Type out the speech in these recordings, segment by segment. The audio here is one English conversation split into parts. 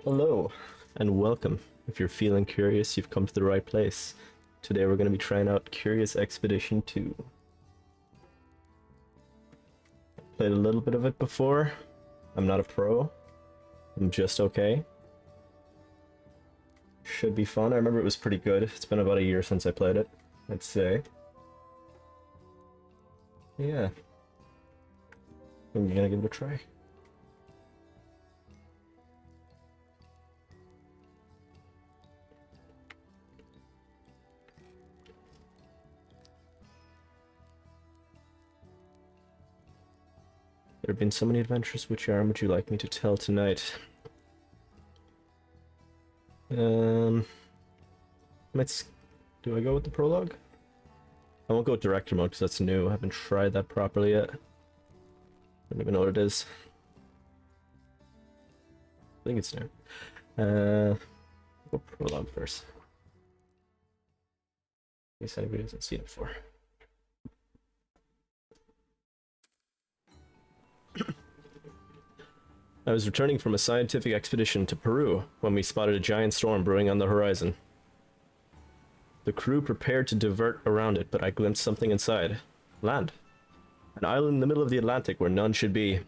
Hello, and welcome. If you're feeling curious, you've come to the right place. Today we're going to be trying out Curious Expedition 2. Played a little bit of it before. I'm not a pro. I'm just okay. Should be fun. I remember it was pretty good. It's been about a year since I played it, I'd say. Yeah. I'm gonna give it a try. There have been so many adventures. Which arm would you like me to tell tonight? Let's... Do I go with the prologue? I won't go with director mode because that's new. I haven't tried that properly yet. I don't even know what it is. I think it's new. Go prologue first. In case anybody hasn't seen it before. I was returning from a scientific expedition to Peru when we spotted a giant storm brewing on the horizon. The crew prepared to divert around it, but I glimpsed something inside. Land. An island in the middle of the Atlantic where none should be.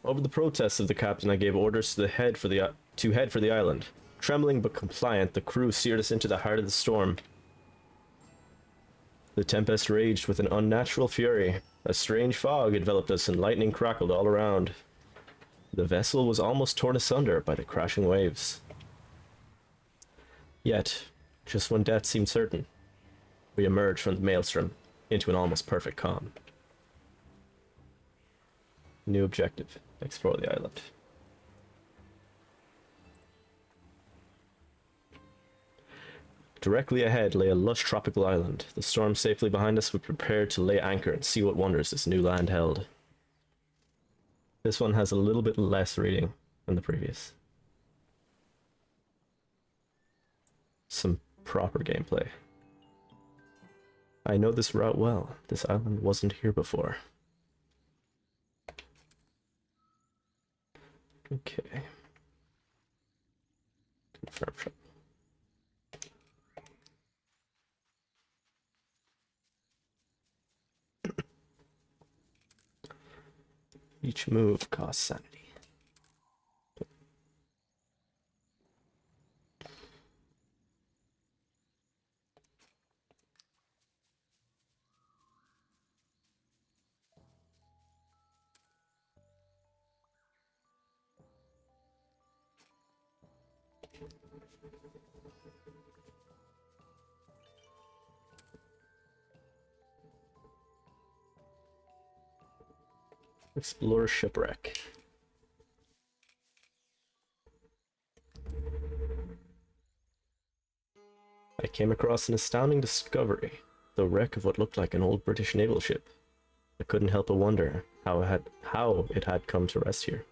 Over the protests of the captain, I gave orders to head for the island. Trembling but compliant, the crew steered us into the heart of the storm. The tempest raged with an unnatural fury. A strange fog enveloped us and lightning crackled all around. The vessel was almost torn asunder by the crashing waves. Yet, just when death seemed certain, we emerged from the maelstrom into an almost perfect calm. New objective: explore the island. Directly ahead lay a lush tropical island. The storm safely behind us, we prepared to lay anchor and see what wonders this new land held. This one has a little bit less reading than the previous. Some proper gameplay. I know this route well. This island wasn't here before. Okay. Confirm shop. Each move costs sanity. Explore shipwreck. I came across an astounding discovery, the wreck of what looked like an old British naval ship. I couldn't help but wonder how it had come to rest here.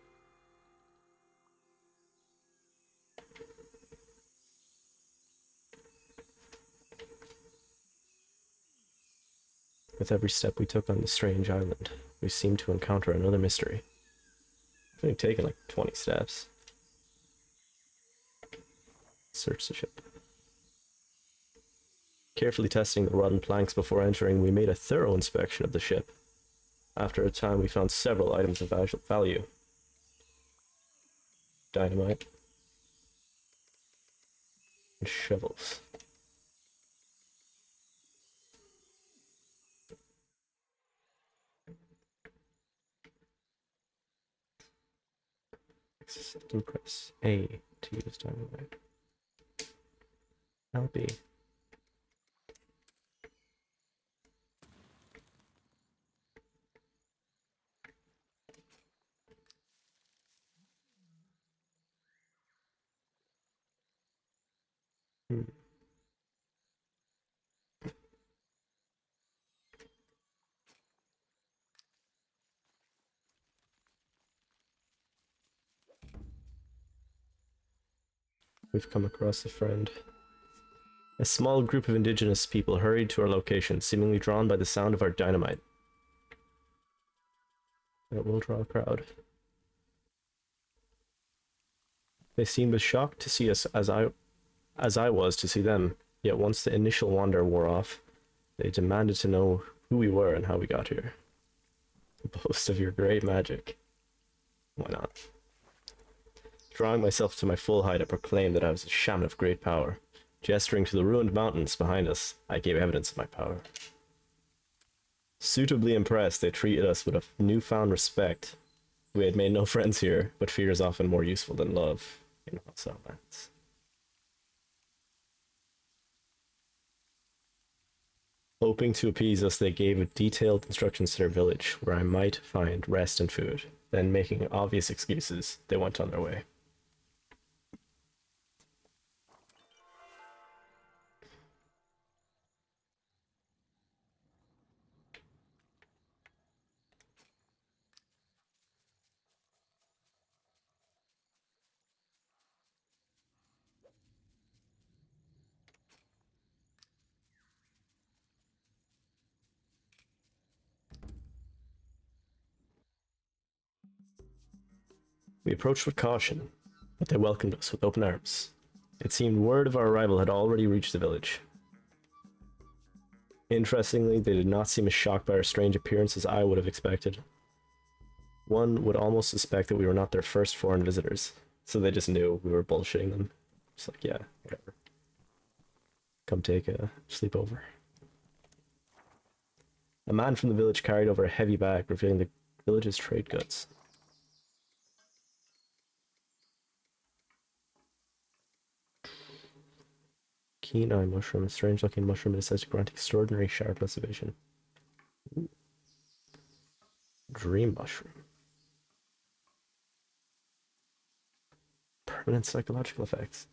With every step we took on this strange island, we seemed to encounter another mystery. I've only taken like 20 steps. Search the ship. Carefully testing the rotten planks before entering, we made a thorough inspection of the ship. After a time, we found several items of value. Dynamite. And shovels. System press A to use dynamite. LB. We've come across a friend. A small group of indigenous people hurried to our location, seemingly drawn by the sound of our dynamite. That will draw a crowd. They seemed as shocked to see us as I was to see them, yet once the initial wonder wore off, they demanded to know who we were and how we got here. Boast of your great magic. Why not? Drawing myself to my full height, I proclaimed that I was a shaman of great power. Gesturing to the ruined mountains behind us, I gave evidence of my power. Suitably impressed, they treated us with a newfound respect. We had made no friends here, but fear is often more useful than love. You know, so that's... Hoping to appease us, they gave detailed instructions to their village, where I might find rest and food. Then, making obvious excuses, they went on their way. We approached with caution, but they welcomed us with open arms. It seemed word of our arrival had already reached the village. Interestingly, they did not seem as shocked by our strange appearance as I would have expected. One would almost suspect that we were not their first foreign visitors, so they just knew we were bullshitting them. Just like, yeah, whatever. Come take a sleepover. A man from the village carried over a heavy bag, revealing the village's trade goods. Keen eye mushroom, a strange looking mushroom that says to grant extraordinary sharpness of vision. Ooh. Dream mushroom. Permanent psychological effects.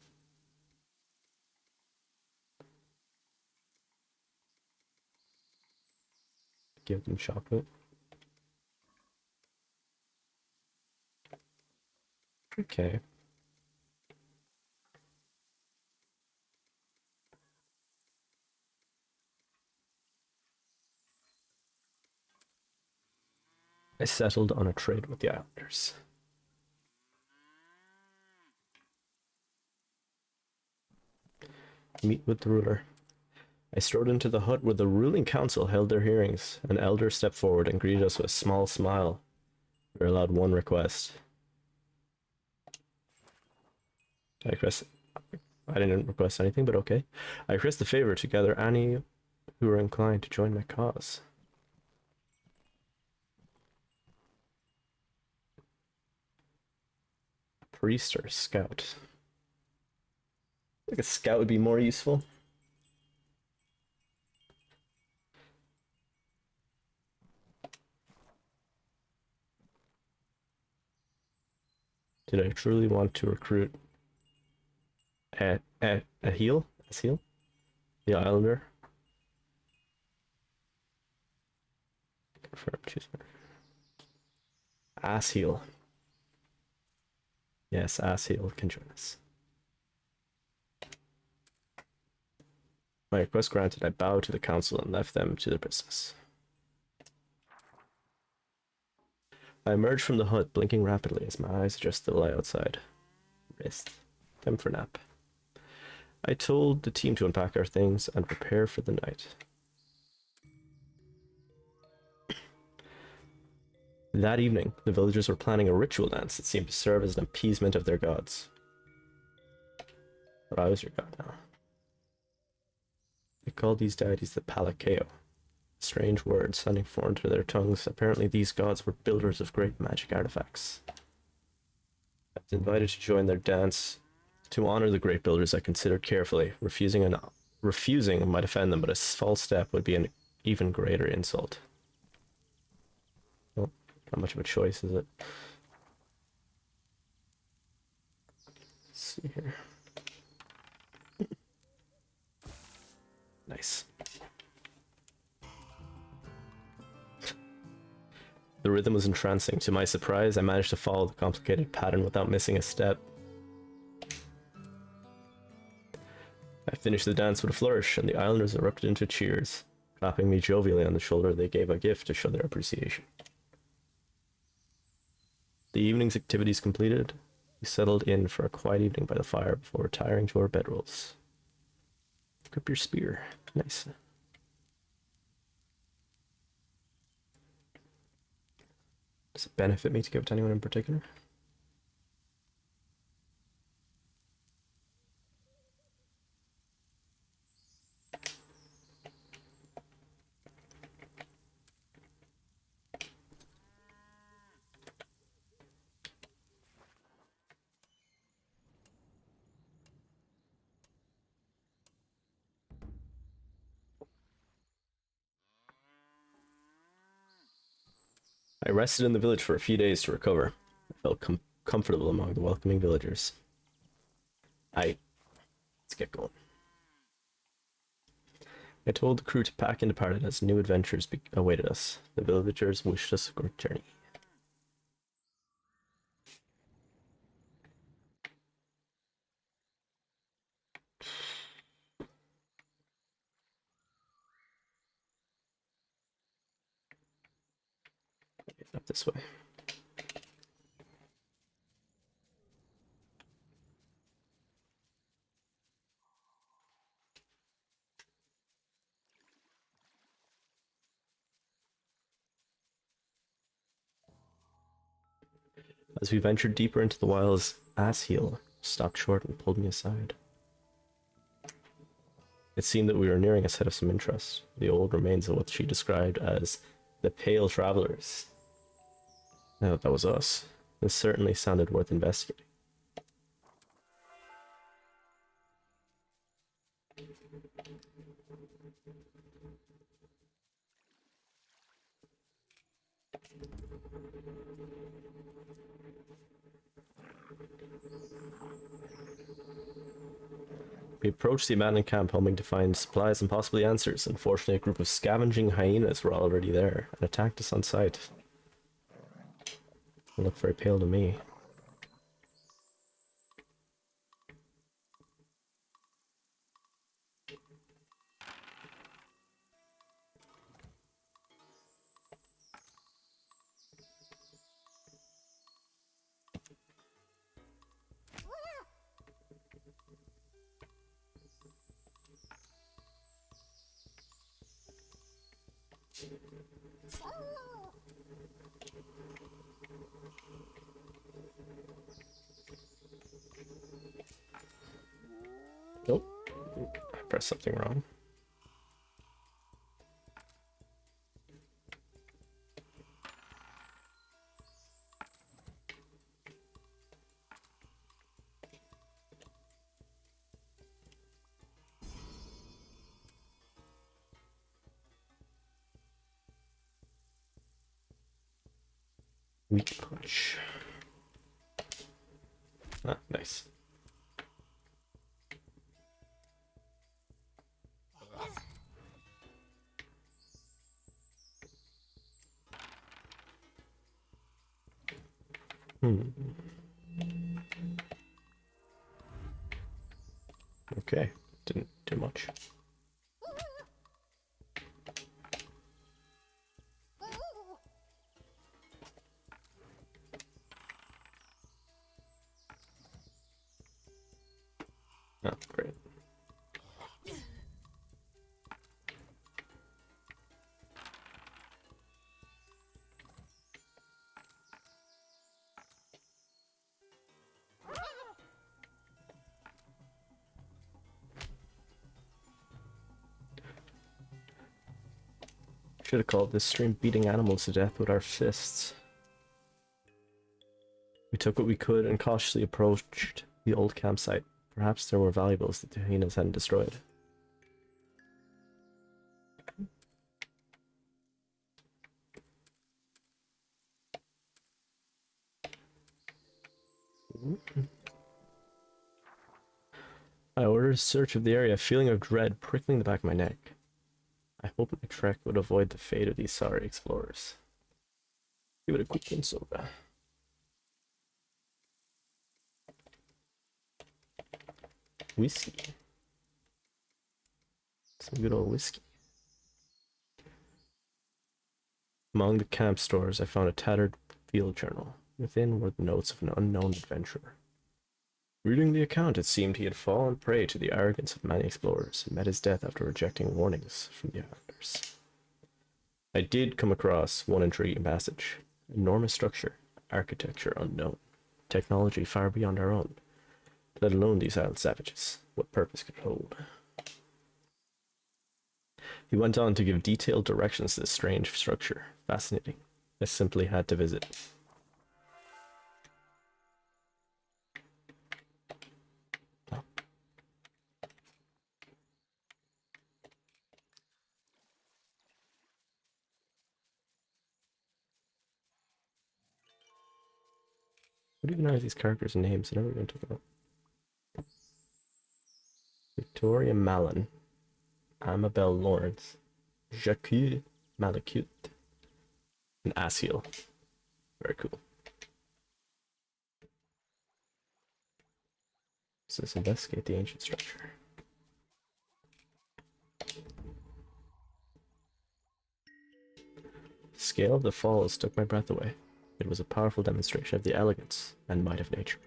Give them chocolate. Okay. I settled on a trade with the Islanders. Meet with the ruler. I strode into the hut where the ruling council held their hearings. An elder stepped forward and greeted us with a small smile. We were allowed one request. I didn't request anything, but okay. I request the favor to gather any who are inclined to join my cause. Priest or scout? I think a scout would be more useful. Did I truly want to recruit a heel? A seal? The Islander? Confirm, choose. Ass heel. Yes, ass heel can join us. My request granted, I bowed to the council and left them to their business. I emerged from the hut, blinking rapidly as my eyes adjusted the light outside. Rest. Time for nap. I told the team to unpack our things and prepare for the night. That evening, the villagers were planning a ritual dance that seemed to serve as an appeasement of their gods. But I was your god now. They called these deities the Palakeo. Strange words sounding foreign to their tongues. Apparently these gods were builders of great magic artifacts. I was invited to join their dance. To honor the great builders, I considered carefully. Refusing might offend them, but a false step would be an even greater insult. Well, not much of a choice, is it? Let's see here. Nice. The rhythm was entrancing. To my surprise, I managed to follow the complicated pattern without missing a step. I finished the dance with a flourish, and the islanders erupted into cheers. Clapping me jovially on the shoulder, they gave a gift to show their appreciation. The evening's activities completed, We settled in for a quiet evening by the fire before retiring to our bedrolls. Grip your spear. Nice. Does it benefit me to give it to anyone in particular? I rested in the village for a few days to recover. I felt comfortable among the welcoming villagers. Let's get going. I told the crew to pack and departed as new adventures awaited us. The villagers wished us a good journey. Up this way. As we ventured deeper into the wilds, Assheel stopped short and pulled me aside. It seemed that we were nearing a site of some interest, the old remains of what she described as the Pale Travelers. I thought that was us. This certainly sounded worth investigating. We approached the abandoned camp, hoping to find supplies and possibly answers. Unfortunately, a group of scavenging hyenas were already there and attacked us on sight. They look very pale to me. Nope. I pressed something wrong. Weak punch. Ah, nice. Okay, didn't do much. Oh, great. Should have called this stream beating animals to death with our fists. We took what we could and cautiously approached the old campsite. Perhaps there were valuables that the hyenas hadn't destroyed. I ordered a search of the area, a feeling of dread prickling the back of my neck. I hope my trek would avoid the fate of these sorry explorers. Give it a quick soda. Whiskey. Some good old whiskey. Among the camp stores, I found a tattered field journal. Within were the notes of an unknown adventurer. Reading the account, it seemed he had fallen prey to the arrogance of many explorers and met his death after rejecting warnings from the islanders. I did come across one intriguing passage. Enormous structure, architecture unknown, technology far beyond our own, let alone these island savages. What purpose could it hold? He went on to give detailed directions to this strange structure. Fascinating. I simply had to visit. What even are these characters' names? I never even took them up. Victoria Mallon, Amabel Lawrence, Jacques Malacute, and Asiel. Very cool. So let's investigate the ancient structure. The scale of the falls took my breath away. It was a powerful demonstration of the elegance and might of nature.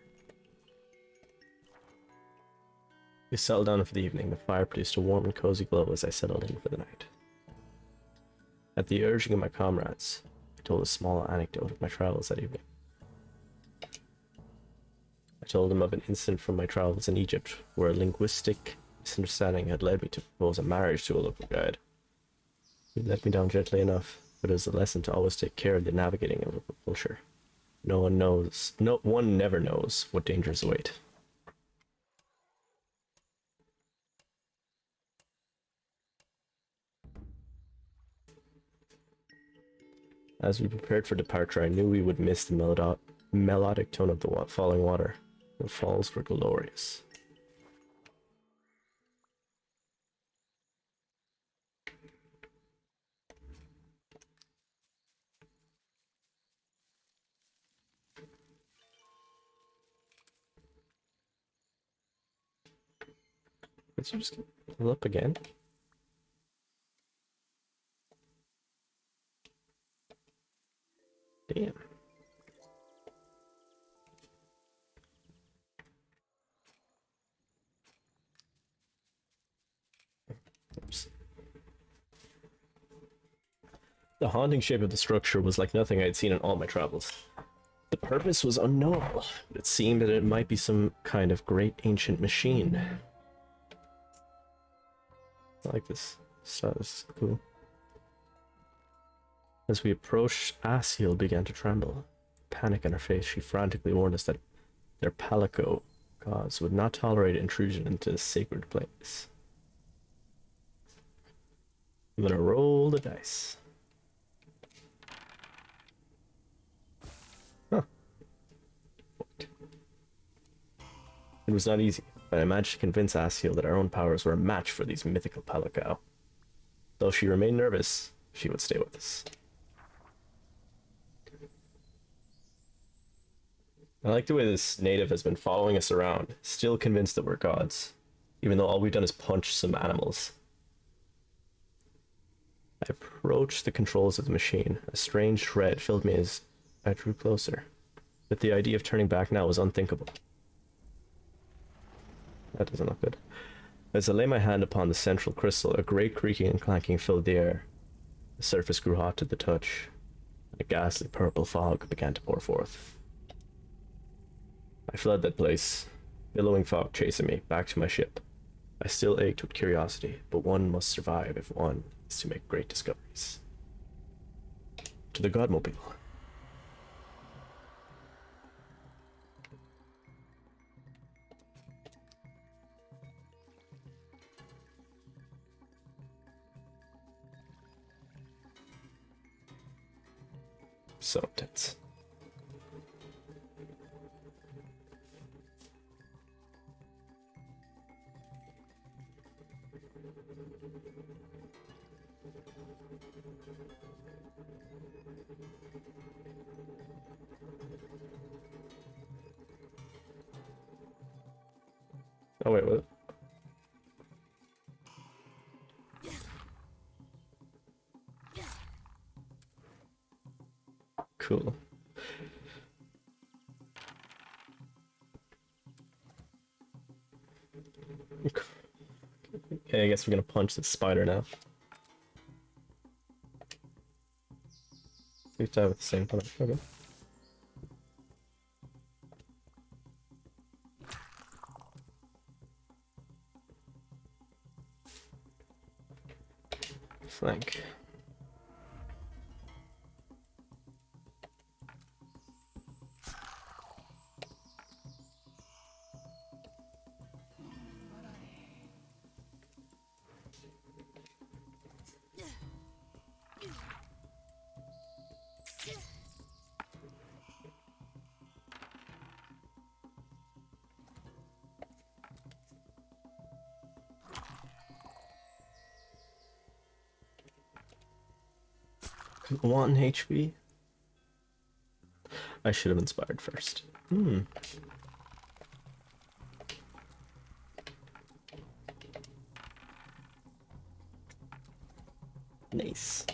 We settled down for the evening. The fire produced a warm and cozy glow as I settled in for the night. At the urging of my comrades, I told a small anecdote of my travels that evening. I told them of an incident from my travels in Egypt, where a linguistic misunderstanding had led me to propose a marriage to a local guide. He let me down gently enough, but it was a lesson to always take care of the navigating of local culture. One never knows what dangers await. As we prepared for departure, I knew we would miss the melodic tone of the falling water. The falls were glorious. Let's just pull up again. Damn. Oops. The haunting shape of the structure was like nothing I had seen in all my travels. The purpose was unknowable, but it seemed that it might be some kind of great ancient machine. I like this. So this is cool. As we approached, Asiel began to tremble. Panic in her face, she frantically warned us that their Palico gods would not tolerate intrusion into this sacred place. I'm gonna roll the dice. Huh. It was not easy, but I managed to convince Asiel that our own powers were a match for these mythical Palico. Though she remained nervous, she would stay with us. I like the way this native has been following us around, still convinced that we're gods, even though all we've done is punch some animals. I approached the controls of the machine. A strange dread filled me as I drew closer, but the idea of turning back now was unthinkable. That doesn't look good. As I lay my hand upon the central crystal, a great creaking and clanking filled the air. The surface grew hot to the touch, and a ghastly purple fog began to pour forth. I fled that place, billowing fog chasing me, back to my ship. I still ached with curiosity, but one must survive if one is to make great discoveries. To the Godmobile. So intense. Oh wait, what? Cool. Okay, I guess we're gonna punch the spider now. We die with the same punch. Okay. Flank. One HP. I should have inspired first. Hmm. Nice.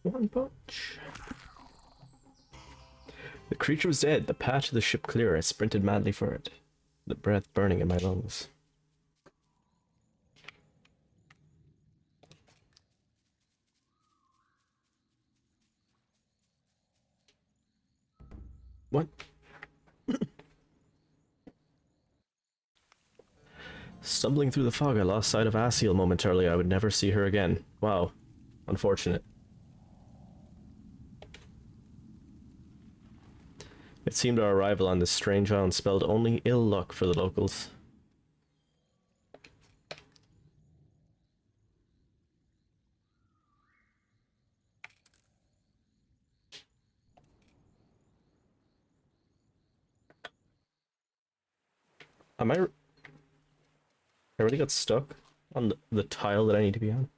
One punch. The creature was dead. The path to the ship clear. I sprinted madly for it, the breath burning in my lungs. What? Stumbling through the fog, I lost sight of Asiel momentarily. I would never see her again. Wow. Unfortunate. It seemed our arrival on this strange island spelled only ill luck for the locals. Am I... I already got stuck on the tile that I need to be on?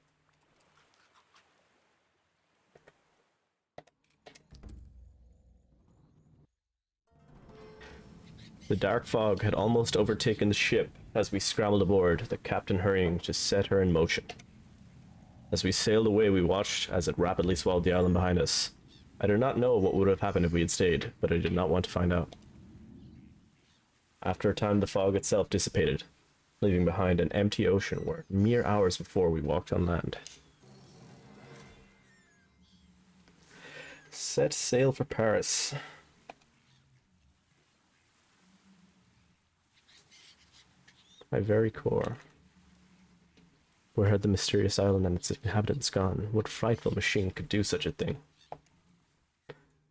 The dark fog had almost overtaken the ship as we scrambled aboard, the captain hurrying to set her in motion. As we sailed away, we watched as it rapidly swallowed the island behind us. I do not know what would have happened if we had stayed, but I did not want to find out. After a time, the fog itself dissipated, leaving behind an empty ocean where mere hours before we walked on land. Set sail for Paris. My very core. Where had the mysterious island and its inhabitants gone? What frightful machine could do such a thing?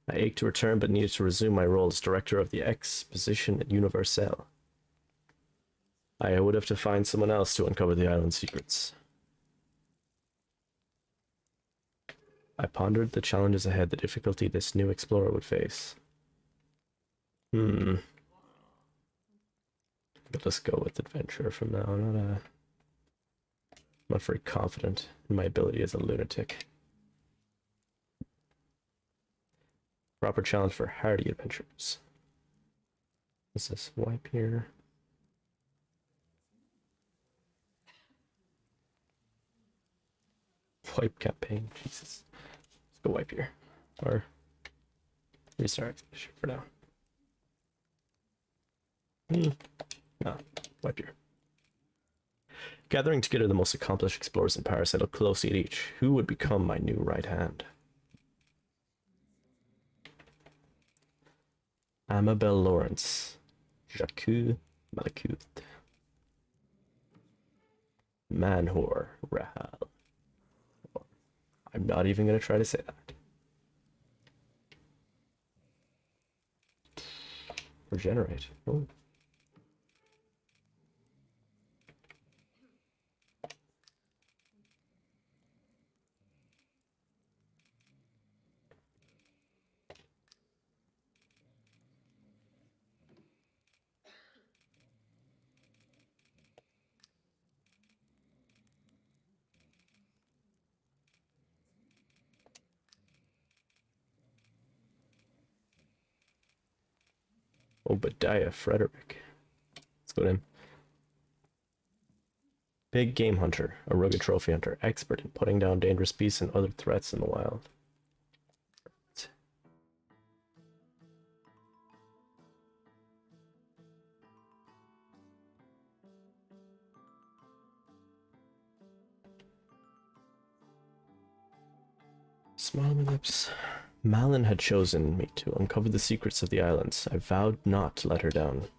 I ached to return, but needed to resume my role as director of the Exposition Universelle. I would have to find someone else to uncover the island's secrets. I pondered the challenges ahead, the difficulty this new explorer would face. But let's go with adventure from now on. I'm not very confident in my ability as a lunatic. Proper challenge for hardy adventurers. What's this? Wipe here. Wipe campaign. Jesus. Let's go wipe here. Or restart expedition for now. No, wipe here. Gathering together the most accomplished explorers in Paris, I looked closely at each. Who would become my new right hand? Amabel Lawrence. Jacques Malakout. Manhor Rahal. I'm not even going to try to say that. Regenerate. Oh. Obadiah Frederick. Let's go to him. Big game hunter, a rugged trophy hunter, expert in putting down dangerous beasts and other threats in the wild. Smile on my lips. Malin had chosen me to uncover the secrets of the islands. I vowed not to let her down.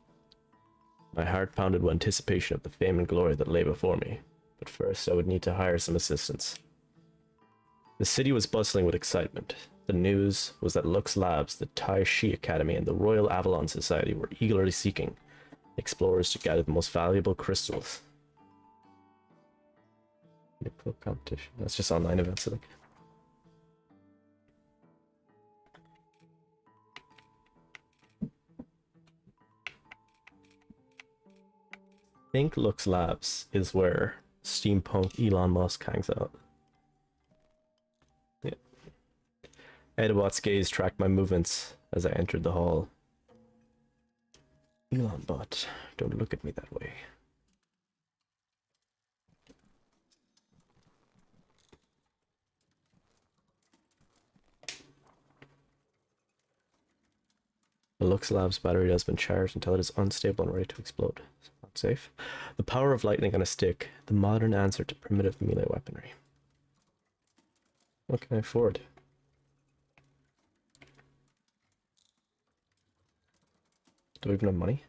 My heart pounded with anticipation of the fame and glory that lay before me, but first I would need to hire some assistance. The city was bustling with excitement. The news was that Lux Labs, the Tai Shi Academy, and the Royal Avalon Society were eagerly seeking explorers to gather the most valuable crystals. Nipple competition. That's just online events, I think. I think Lux Labs is where steampunk Elon Musk hangs out. Yeah. Edward's gaze tracked my movements as I entered the hall. Elon bot, don't look at me that way. The Lux Labs battery has been charged until it is unstable and ready to explode. Not safe. The power of lightning on a stick, the modern answer to primitive melee weaponry. What can I afford? Do I even have money?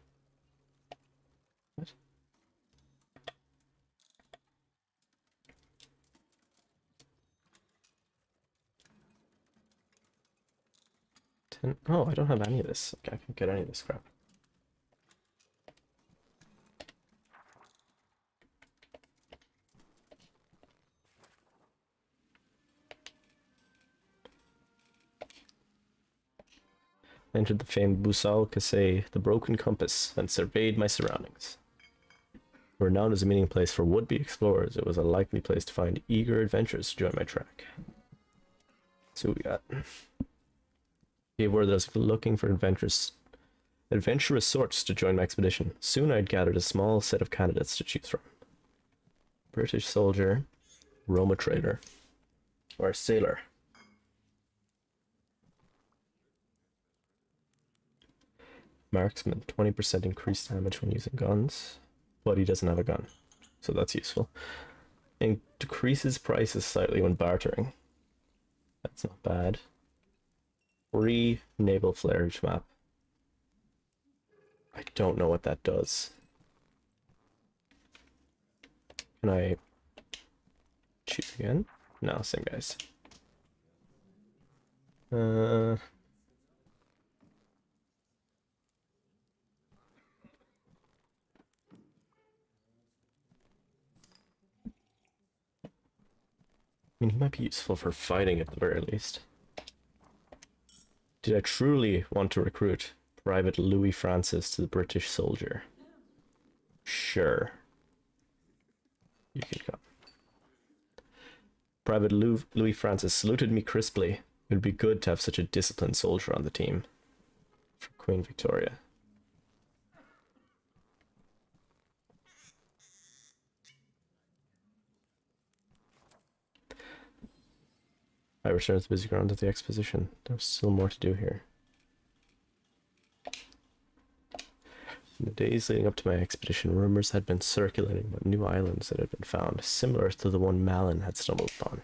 What? Oh, I don't have any of this. Okay, I can't get any of this crap. I entered the famed Busal Kasei, the broken compass, and surveyed my surroundings. Renowned as a meeting place for would-be explorers, it was a likely place to find eager adventurers to join my track. So we got. Gave word that I was looking for adventurous sorts to join my expedition. Soon I'd gathered a small set of candidates to choose from. British soldier, Roma trader, or sailor. Marksman, 20% increased damage when using guns, but he doesn't have a gun, so that's useful. And decreases prices slightly when bartering. That's not bad. Free naval flare map. I don't know what that does. Can I choose again? No, same guys. I mean, he might be useful for fighting at the very least. Did I truly want to recruit Private Louis Francis to the British soldier? Sure. You can come. Private Louis Francis saluted me crisply. It would be good to have such a disciplined soldier on the team. For Queen Victoria. I returned to the busy ground of the exposition. There's still more to do here. In the days leading up to my expedition, rumors had been circulating about new islands that had been found, similar to the one Malin had stumbled upon.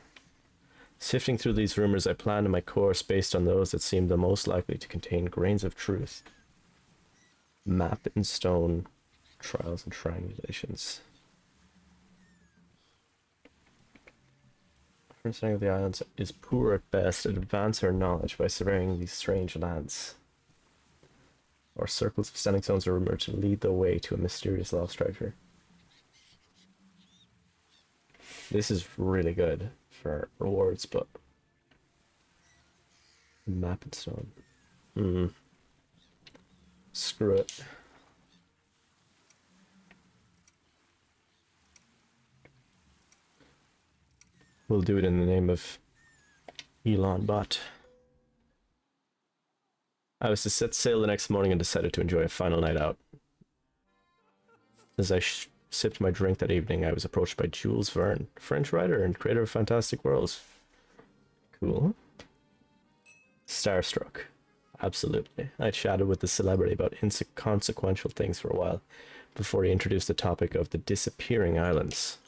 Sifting through these rumors, I planned my course based on those that seemed the most likely to contain grains of truth. Map in stone, trials and triangulations. Understanding of the islands is poor at best. Advance our knowledge by surveying these strange lands. Or circles of standing stones are rumored to lead the way to a mysterious lost treasure. This is really good for rewards, but map and stone. Screw it. We'll do it in the name of Elon Bot. I was to set sail the next morning and decided to enjoy a final night out. As I sipped my drink that evening, I was approached by Jules Verne, French writer and creator of Fantastic Worlds. Cool. Starstruck. Absolutely. I chatted with the celebrity about inconsequential things for a while before he introduced the topic of the disappearing islands.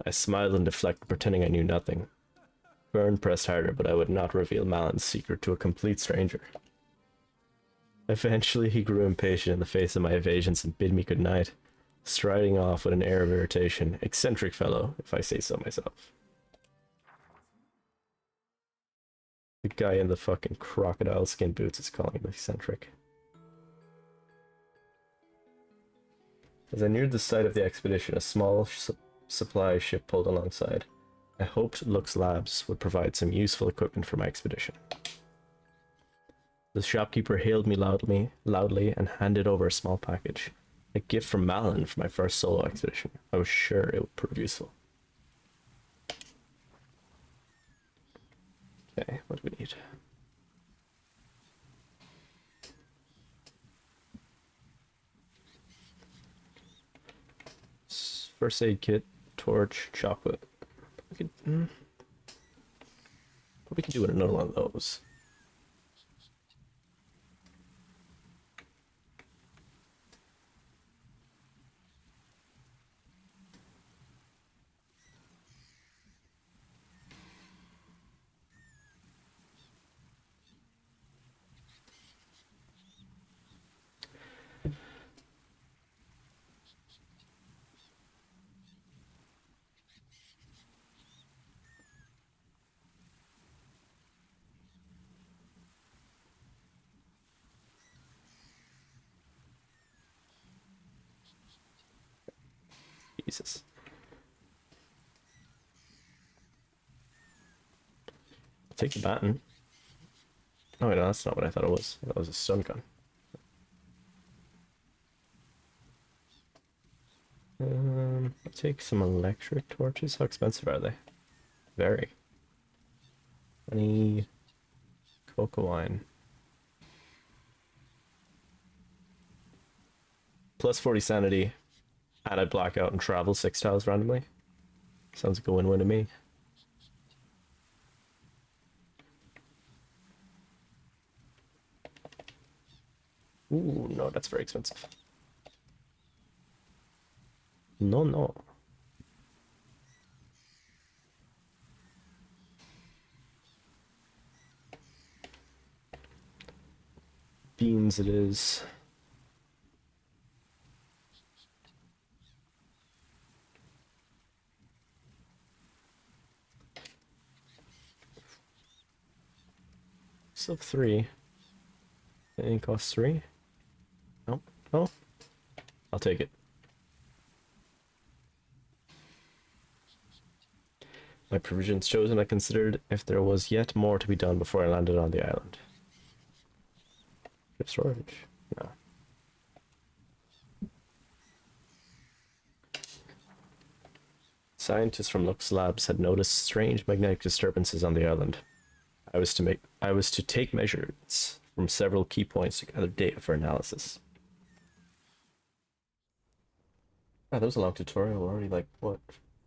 I smiled and deflected, pretending I knew nothing. Verne pressed harder, but I would not reveal Malin's secret to a complete stranger. Eventually, he grew impatient in the face of my evasions and bid me good night, striding off with an air of irritation. Eccentric fellow, if I say so myself. The guy in the fucking crocodile skin boots is calling him eccentric. As I neared the site of the expedition, a small supply ship pulled alongside. I hoped Lux Labs would provide some useful equipment for my expedition. The shopkeeper hailed me loudly and handed over a small package. A gift from Malin for my first solo expedition. I was sure it would prove useful. Okay, what do we need? First aid kit, torch, chocolate. Probably could do another one of those. Jesus. I'll take the baton. Oh wait, no, that's not what I thought it was. That was a stun gun. I'll take some electric torches. How expensive are they? Very. Any cocoa wine. Plus 40 sanity. And I black out and travel 6 tiles randomly. Sounds like a win-win to me. Ooh, no, that's very expensive. No, no. Beans it is. Still 3. Anything costs 3? Nope. Oh. I'll take it. My provisions chosen, I considered if there was yet more to be done before I landed on the island. Ship storage? No. Scientists from Lux Labs had noticed strange magnetic disturbances on the island. I was to take measurements from several key points to gather data for analysis. Oh, that was a long tutorial. We're already like, what,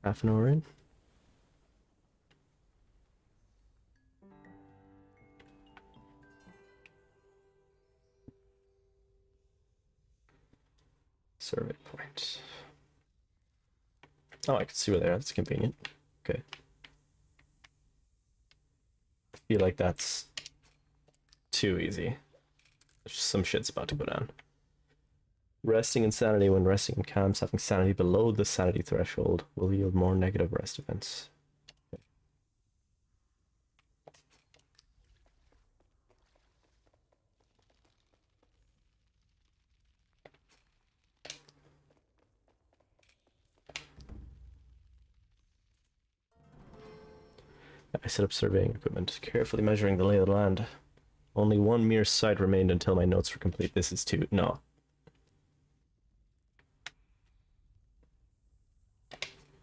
half an hour in? Survey point. Oh, I can see where they are. That's convenient. Okay. I feel like that's too easy. Some shit's about to go down. Resting in sanity. When resting in camps, having sanity below the sanity threshold will yield more negative rest events. I set up surveying equipment, carefully measuring the lay of the land. Only one mere site remained until my notes were complete. This is too... No.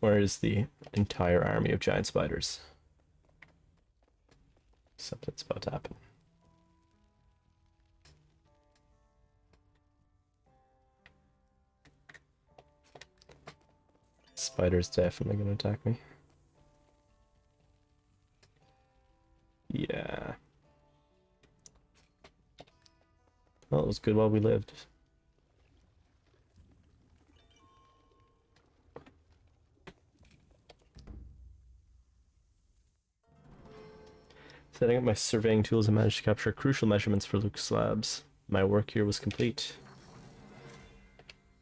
Where is the entire army of giant spiders? Something's about to happen. Spider's definitely gonna attack me. Yeah. Well, it was good while we lived. Setting up my surveying tools, I managed to capture crucial measurements for Luke's slabs. My work here was complete.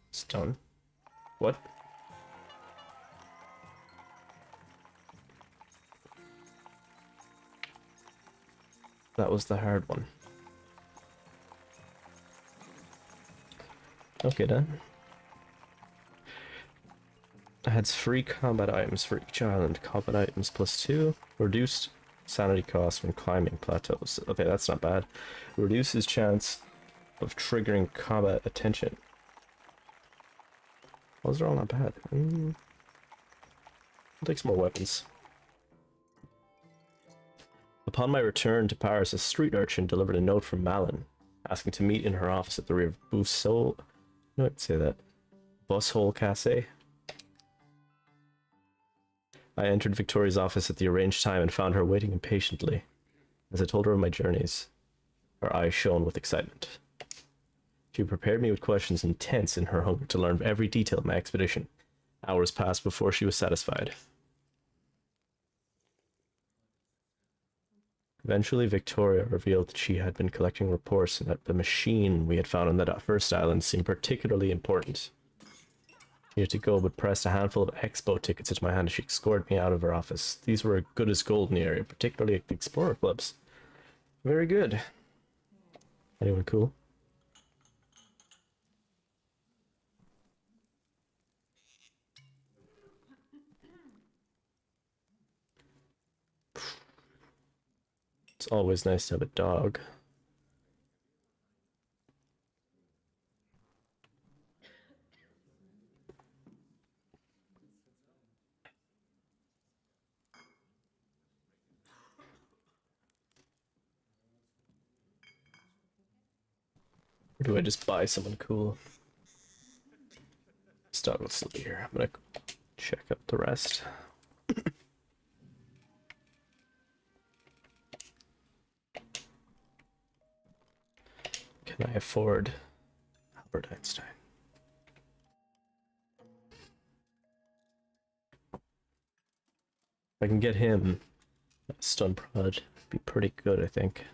It's done. What? That was the hard one. Okay, then. Adds free combat items for each island. Combat items +2. Reduced sanity cost when climbing plateaus. Okay, that's not bad. Reduces chance of triggering combat attention. Those are all not bad. I'll take some more weapons. Upon my return to Paris, a street urchin delivered a note from Malin, asking to meet in her office at the rear of Bussole. No, I'd say that. Busshole Casse. I entered Victoria's office at the arranged time and found her waiting impatiently. As I told her of my journeys, her eyes shone with excitement. She prepared me with questions intense in her hunger to learn every detail of my expedition. Hours passed before she was satisfied. Eventually, Victoria revealed that she had been collecting reports and that the machine we had found on the first island seemed particularly important. She had to go, but pressed a handful of expo tickets into my hand as she escorted me out of her office. These were as good as gold in the area, particularly at the Explorer Clubs. Very good. Anyone cool? It's always nice to have a dog. Or do I just buy someone cool? This dog will still be here. I'm gonna check out the rest. Can I afford Albert Einstein? If I can get him stun prod, it'd be pretty good, I think.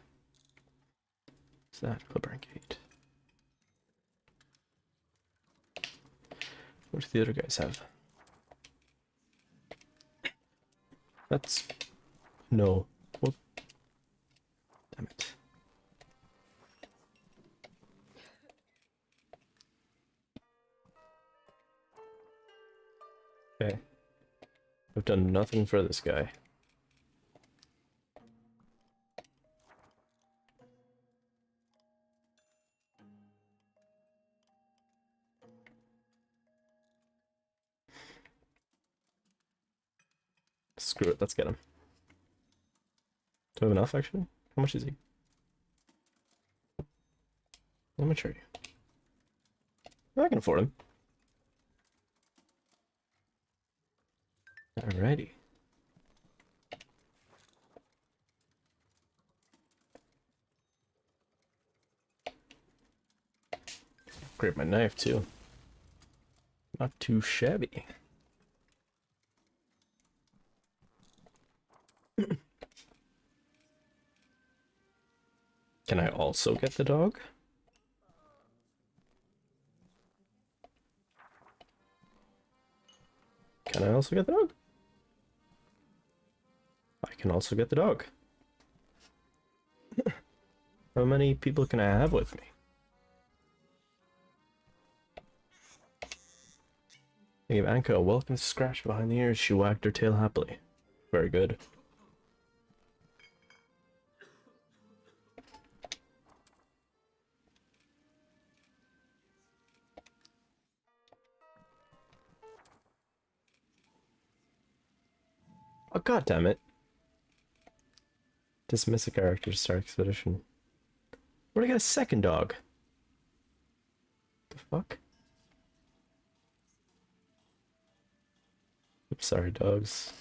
What's that? Clipper Gate. What do the other guys have? That's... No. What? Damn it. Okay. I've done nothing for this guy. Screw it, let's get him. Do I have enough, actually? How much is he? How much are you? I can afford him. Alrighty. Grab my knife, too. Not too shabby. Can I also get the dog? Can I also get the dog? I can also get the dog. How many people can I have with me? I gave Anka a welcome scratch behind the ears. She wagged her tail happily. Very good. Oh, god damn it. Dismiss a character to start expedition. Where'd I get a second dog? The fuck? Sorry, dogs.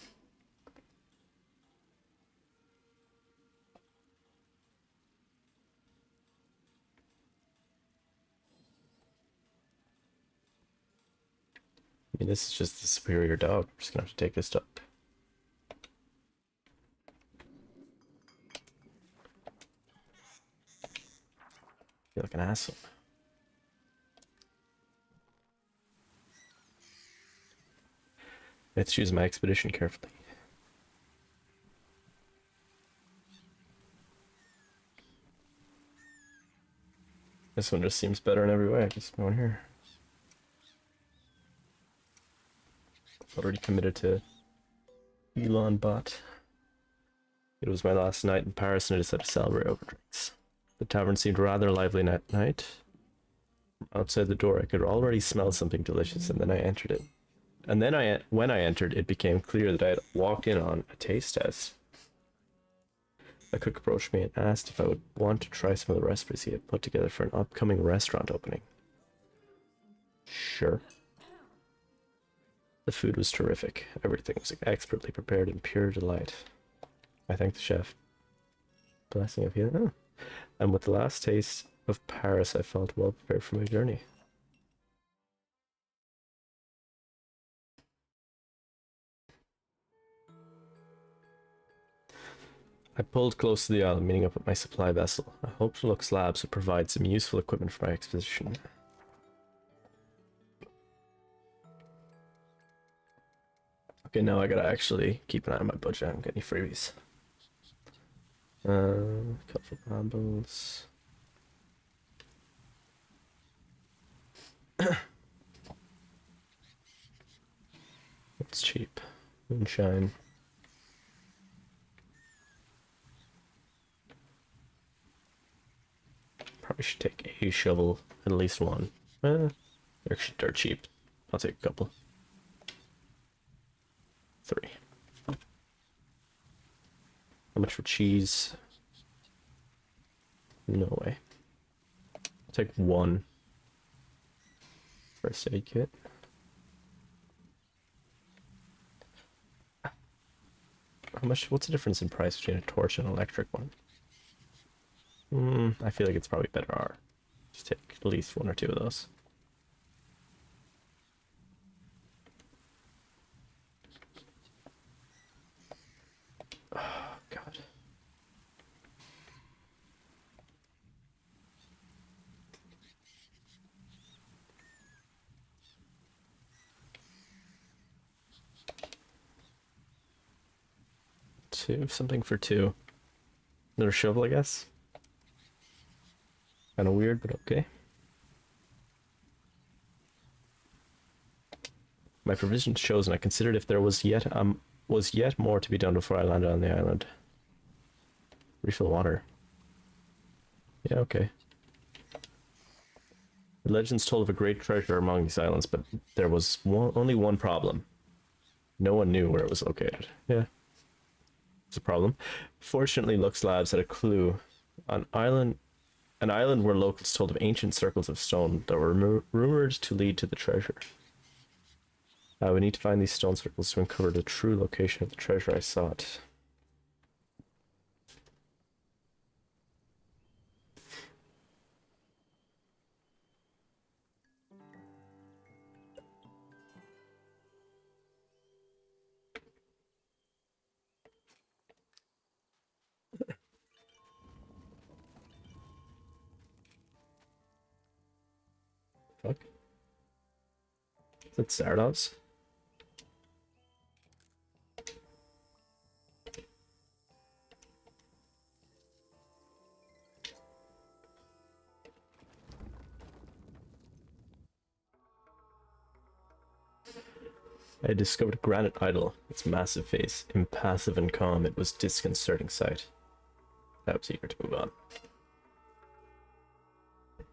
I mean, this is just the superior dog. I'm just gonna have to take this dog. Feel like an asshole. Let's choose my expedition carefully. This one just seems better in every way. Just going here. Already committed to Elon Bot. It was my last night in Paris and I decided to celebrate over drinks. The tavern seemed rather lively at night. Outside the door I could already smell something delicious and then I entered it. And then when I entered, it became clear that I had walked in on a taste test. A cook approached me and asked if I would want to try some of the recipes he had put together for an upcoming restaurant opening. Sure. The food was terrific. Everything was expertly prepared in pure delight. I thanked the chef. Blessing of healing. Oh. And with the last taste of Paris, I felt well prepared for my journey. I pulled close to the island, meeting up with my supply vessel. I hoped to look slabs would provide some useful equipment for my expedition. Okay, now I gotta actually keep an eye on my budget. I don't get any freebies. Colorful brambles. It's cheap. Moonshine. Probably should take a shovel, at least one. They're actually dirt cheap. I'll take a couple. 3. How much for cheese? No way. I'll take 1. First aid kit. How much? What's the difference in price between a torch and an electric one? I feel like it's probably better. Just take at least 1 or 2 of those. Oh, God. Something for 2. Another shovel, I guess. Kind of weird, but okay. My provisions chosen, I considered if there was yet more to be done before I landed on the island. Refill water. Yeah, okay. The legends told of a great treasure among these islands, but there was only one problem. No one knew where it was located. Yeah. It's a problem. Fortunately, Lux Labs had a clue. An island where locals told of ancient circles of stone that were rumored to lead to the treasure. We need to find these stone circles to uncover the true location of the treasure I sought. Fuck. Is that Zardoz? I had discovered a granite idol. Its massive face, impassive and calm, it was a disconcerting sight. I was eager to move on.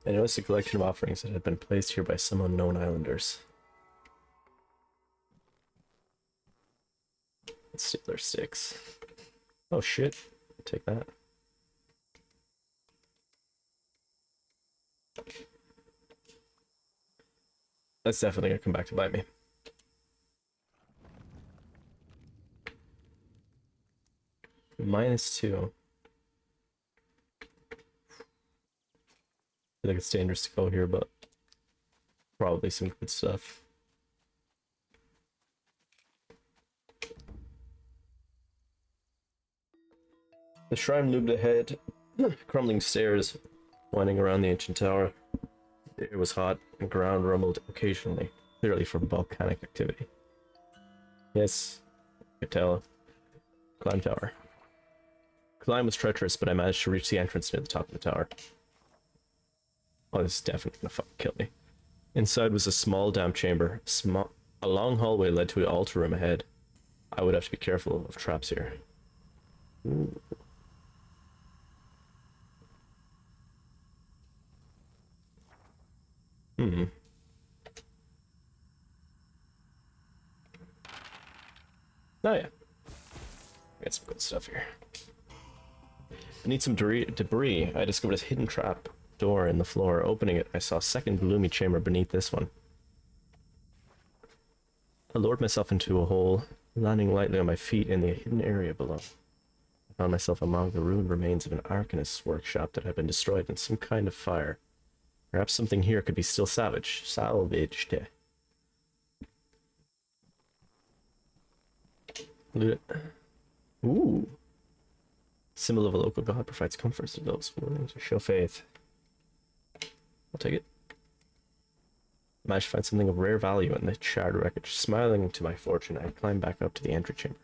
I noticed a collection of offerings that had been placed here by some unknown islanders. Let's steal their sticks. Oh shit, I'll take that. That's definitely gonna come back to bite me. -2. I feel like it's dangerous to go here, but probably some good stuff. The shrine loomed ahead, crumbling stairs winding around the ancient tower. It was hot, and ground rumbled occasionally, clearly from volcanic activity. Yes, I could tell. Climb tower. Climb was treacherous, but I managed to reach the entrance near the top of the tower. Oh, this is definitely gonna fucking kill me. Inside was a small damp chamber. A long hallway led to an altar room ahead. I would have to be careful of traps here. Ooh. Hmm. Oh yeah. Got some good stuff here. Beneath some debris, I discovered a hidden trap door in the floor. Opening it, I saw a second gloomy chamber beneath this one. I lowered myself into a hole, landing lightly on my feet in the hidden area below. I found myself among the ruined remains of an arcanist's workshop that had been destroyed in some kind of fire. Perhaps something here could be still salvaged. Loot it. Ooh. Symbol of a local god provides comfort to those willing to show faith. I'll take it. Managed to find something of rare value in the charred wreckage. Smiling to my fortune, I climbed back up to the entry chamber.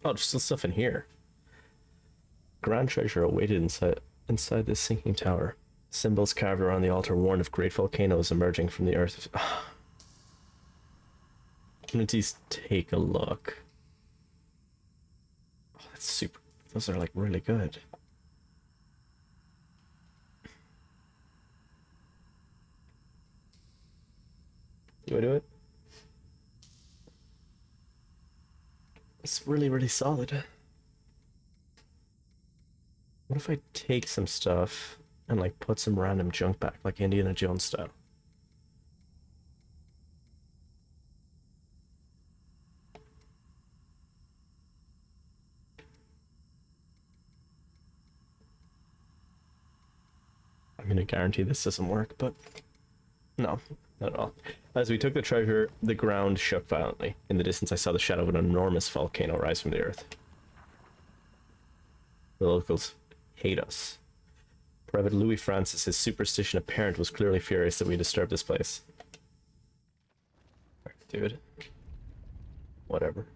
Oh, there's still stuff in here. Grand treasure awaited inside this sinking tower. Symbols carved around the altar warned of great volcanoes emerging from the earth. Communities, take a look. Oh, that's super. Those are like really good. Do I do it? It's really, really solid. What if I take some stuff and like put some random junk back, like Indiana Jones style? I'm gonna guarantee this doesn't work, but no, not at all. As we took the treasure, the ground shook violently. In the distance, I saw the shadow of an enormous volcano rise from the earth. The locals hate us. Private Louis Francis, his superstition apparent, was clearly furious that we disturbed this place. Dude. Whatever.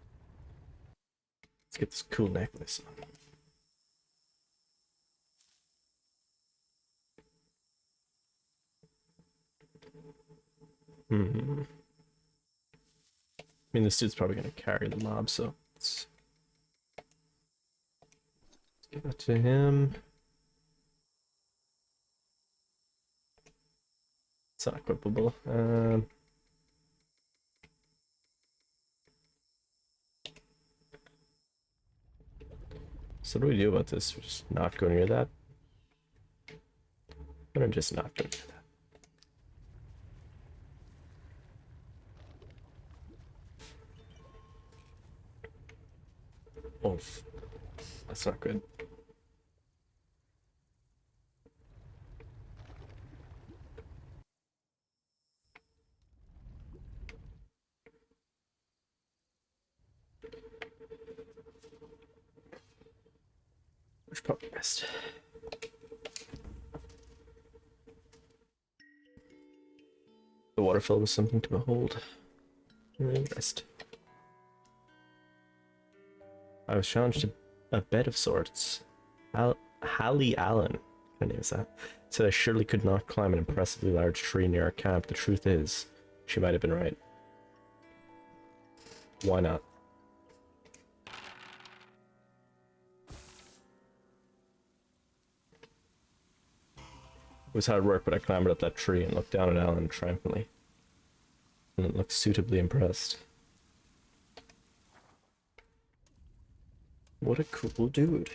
Let's get this cool necklace on. I mean, this dude's probably gonna carry the mob, so let's give that to him. It's not equipable. So what do we do about this? We're just not go near that. I'm gonna just not go near that. Oh, that's not good. Where's probably best? The waterfall was something to behold. Really rest. I was challenged to a bed of sorts. Hallie Allen, what name is that? Said I surely could not climb an impressively large tree near our camp. The truth is, she might have been right. Why not? It was hard work, but I climbed up that tree and looked down at Alan triumphantly. And it looked suitably impressed. What a cool dude.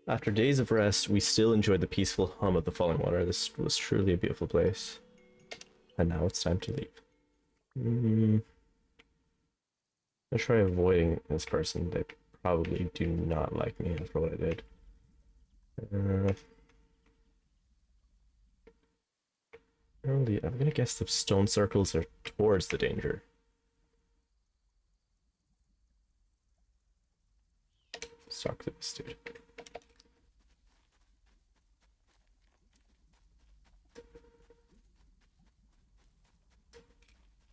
After days of rest, we still enjoyed the peaceful hum of the falling water. This was truly a beautiful place. And now it's time to leave. I'll try avoiding this person. They probably do not like me after what I did. Early, I'm gonna guess the stone circles are towards the danger. Let's talk to this dude.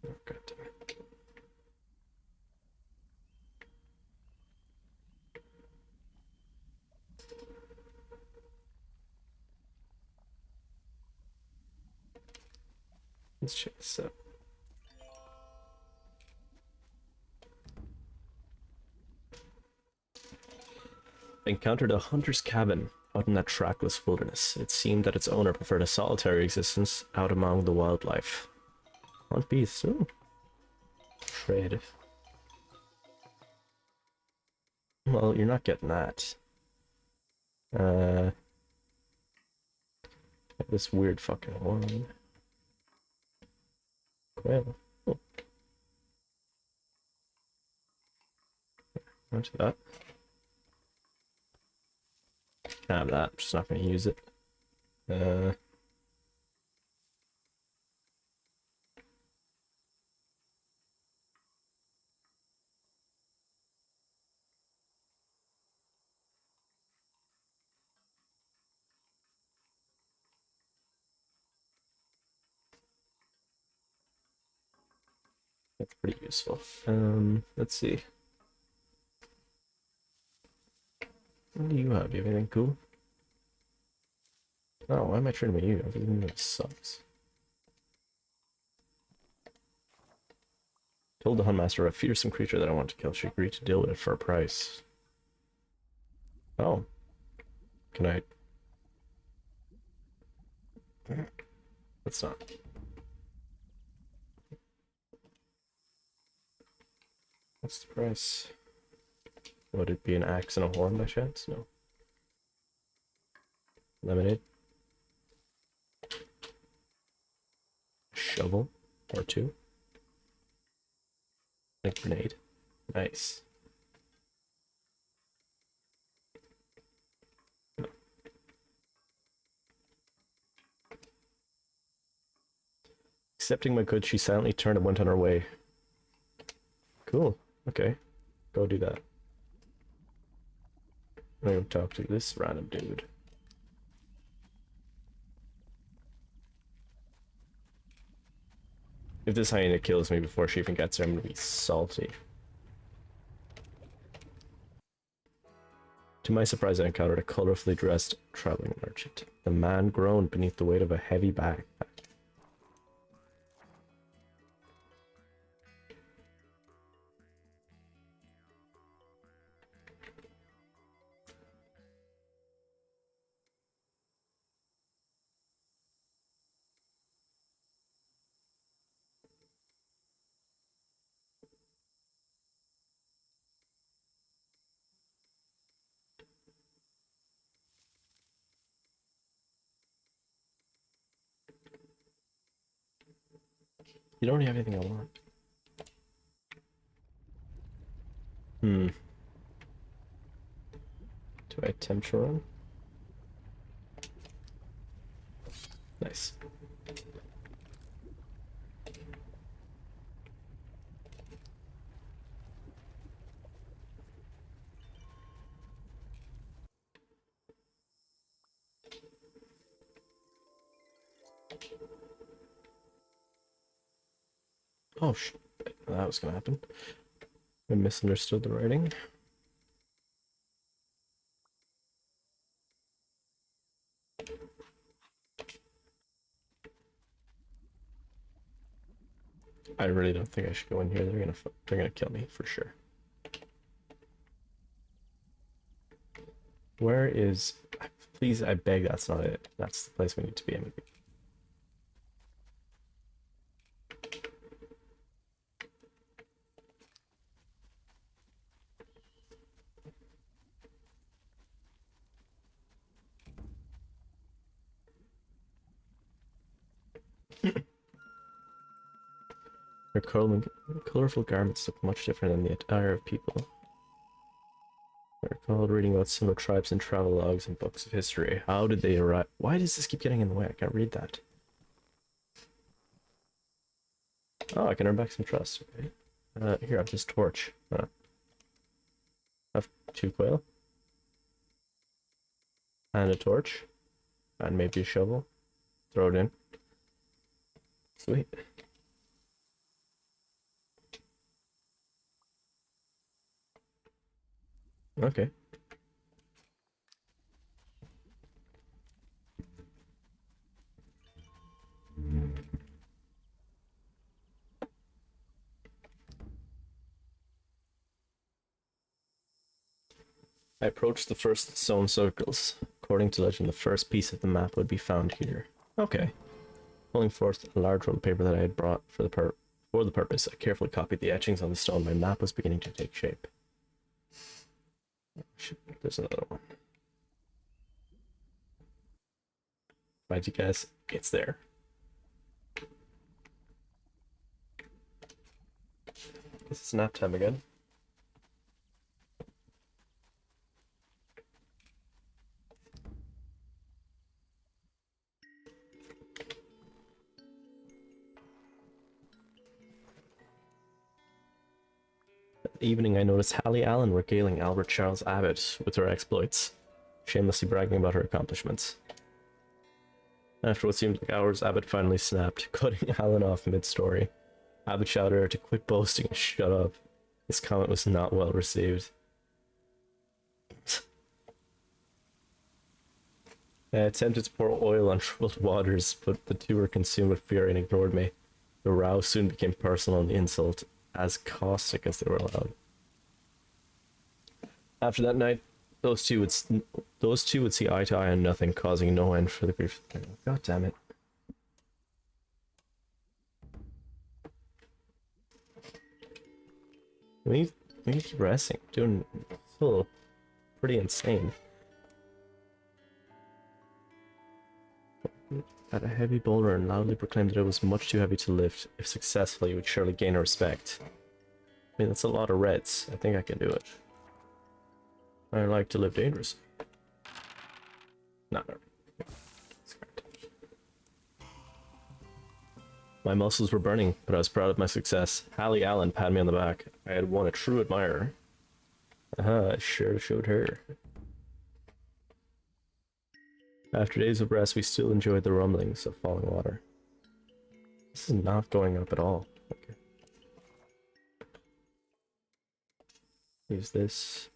Oh, God damn it. Let's check this out. I encountered a hunter's cabin out in that trackless wilderness. It seemed that its owner preferred a solitary existence out among the wildlife. Hunt beasts. Ooh. Trade. Well, you're not getting that. This weird fucking horn. Quail. Oh. Onto that. Can have that. I'm just not going to use it. That's pretty useful. Let's see. What do you have? You have anything cool? Oh, why am I trading with you? Everything that sucks. Told the Hunmaster a fearsome creature that I want to kill. She agreed to deal with it for a price. Oh. Can I... That's not... What's the price? Would it be an axe and a horn by chance? No. Lemonade? Shovel? Or two? A grenade? Nice. Accepting my goods, she silently turned and went on her way. Cool. Okay. Go do that. I'm gonna talk to this random dude. If this hyena kills me before she even gets there, I'm gonna be salty. To my surprise, I encountered a colorfully dressed traveling merchant. The man groaned beneath the weight of a heavy backpack. You don't have anything I want. Do I attempt to run? Nice. Oh shit, that was gonna happen. I misunderstood the writing. I really don't think I should go in here. They're gonna kill me for sure. Where is? Please, I beg. That's not it. That's the place we need to be. Maybe. Their colorful garments look much different than the attire of people. I recalled reading about similar tribes in travel logs and books of history. How did they arrive? Why does this keep getting in the way? I can't read that. Oh, I can earn back some trust. Okay. Here, I have this torch. I have 2 quail. And a torch. And maybe a shovel. Throw it in. Sweet. Okay. I approached the first stone circles. According to legend, the first piece of the map would be found here. Okay. Pulling forth a large roll of paper that I had brought for the purpose, I carefully copied the etchings on the stone. My map was beginning to take shape. There's another one. If I had to guess, it's there. Guess it's nap time again. Evening, I noticed Hallie Allen regaling Albert Charles Abbott with her exploits, shamelessly bragging about her accomplishments. After what seemed like hours, Abbott finally snapped, cutting Allen off mid-story. Abbott shouted at her to quit boasting and shut up. This comment was not well received. I attempted to pour oil on troubled waters, but the two were consumed with fury and ignored me. The row soon became personal and the insult as caustic as they were allowed. After that night, those two would see eye to eye on nothing, causing no end for the grief. God damn it! We need to keep resting. Doing still pretty insane. At a heavy boulder and loudly proclaimed that it was much too heavy to lift. If successful, he would surely gain her respect. I mean, that's a lot of reds. I think I can do it. I like to live dangerously. Not My muscles were burning, but I was proud of my success. Hallie Allen patted me on the back. I had won a true admirer. I sure showed her. After days of rest, we still enjoyed the rumblings of falling water. This is not going up at all. Okay. Use this.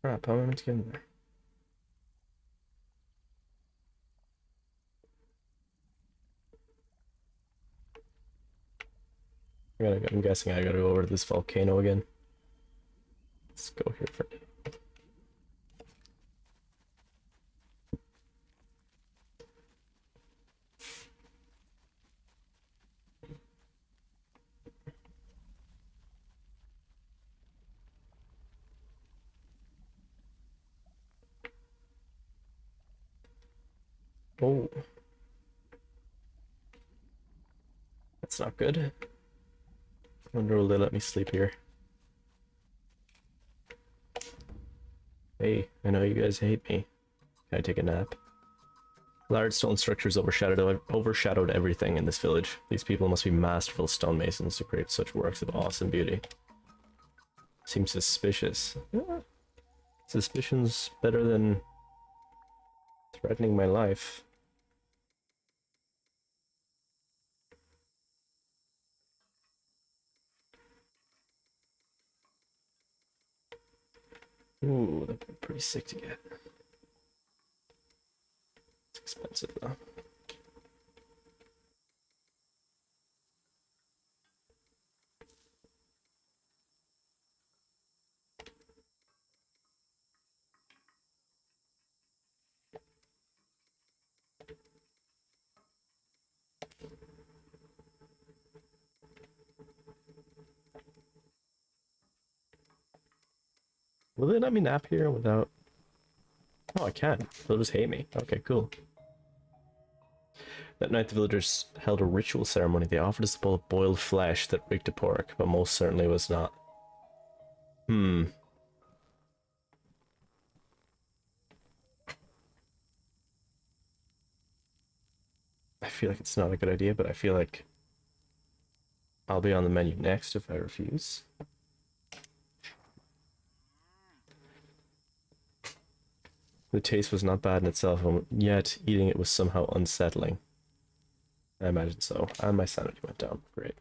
Crap, how am I meant to get in there? I'm guessing I gotta go over to this volcano again. Let's go here for now. Oh. That's not good. I wonder will they let me sleep here. Hey, I know you guys hate me. Can I take a nap? Large stone structures overshadowed everything in this village. These people must be masterful stonemasons to create such works of awesome beauty. Seems suspicious. Yeah. Suspicion's better than threatening my life. Ooh, that'd be pretty sick to get. It's expensive though. Will they let me nap here without... Oh, I can. They'll just hate me. Okay, cool. That night the villagers held a ritual ceremony. They offered us a bowl of boiled flesh that reeked of pork, but most certainly was not. I feel like it's not a good idea, but I feel like I'll be on the menu next if I refuse. The taste was not bad in itself, yet eating it was somehow unsettling. I imagine so. And my sanity went down. Great.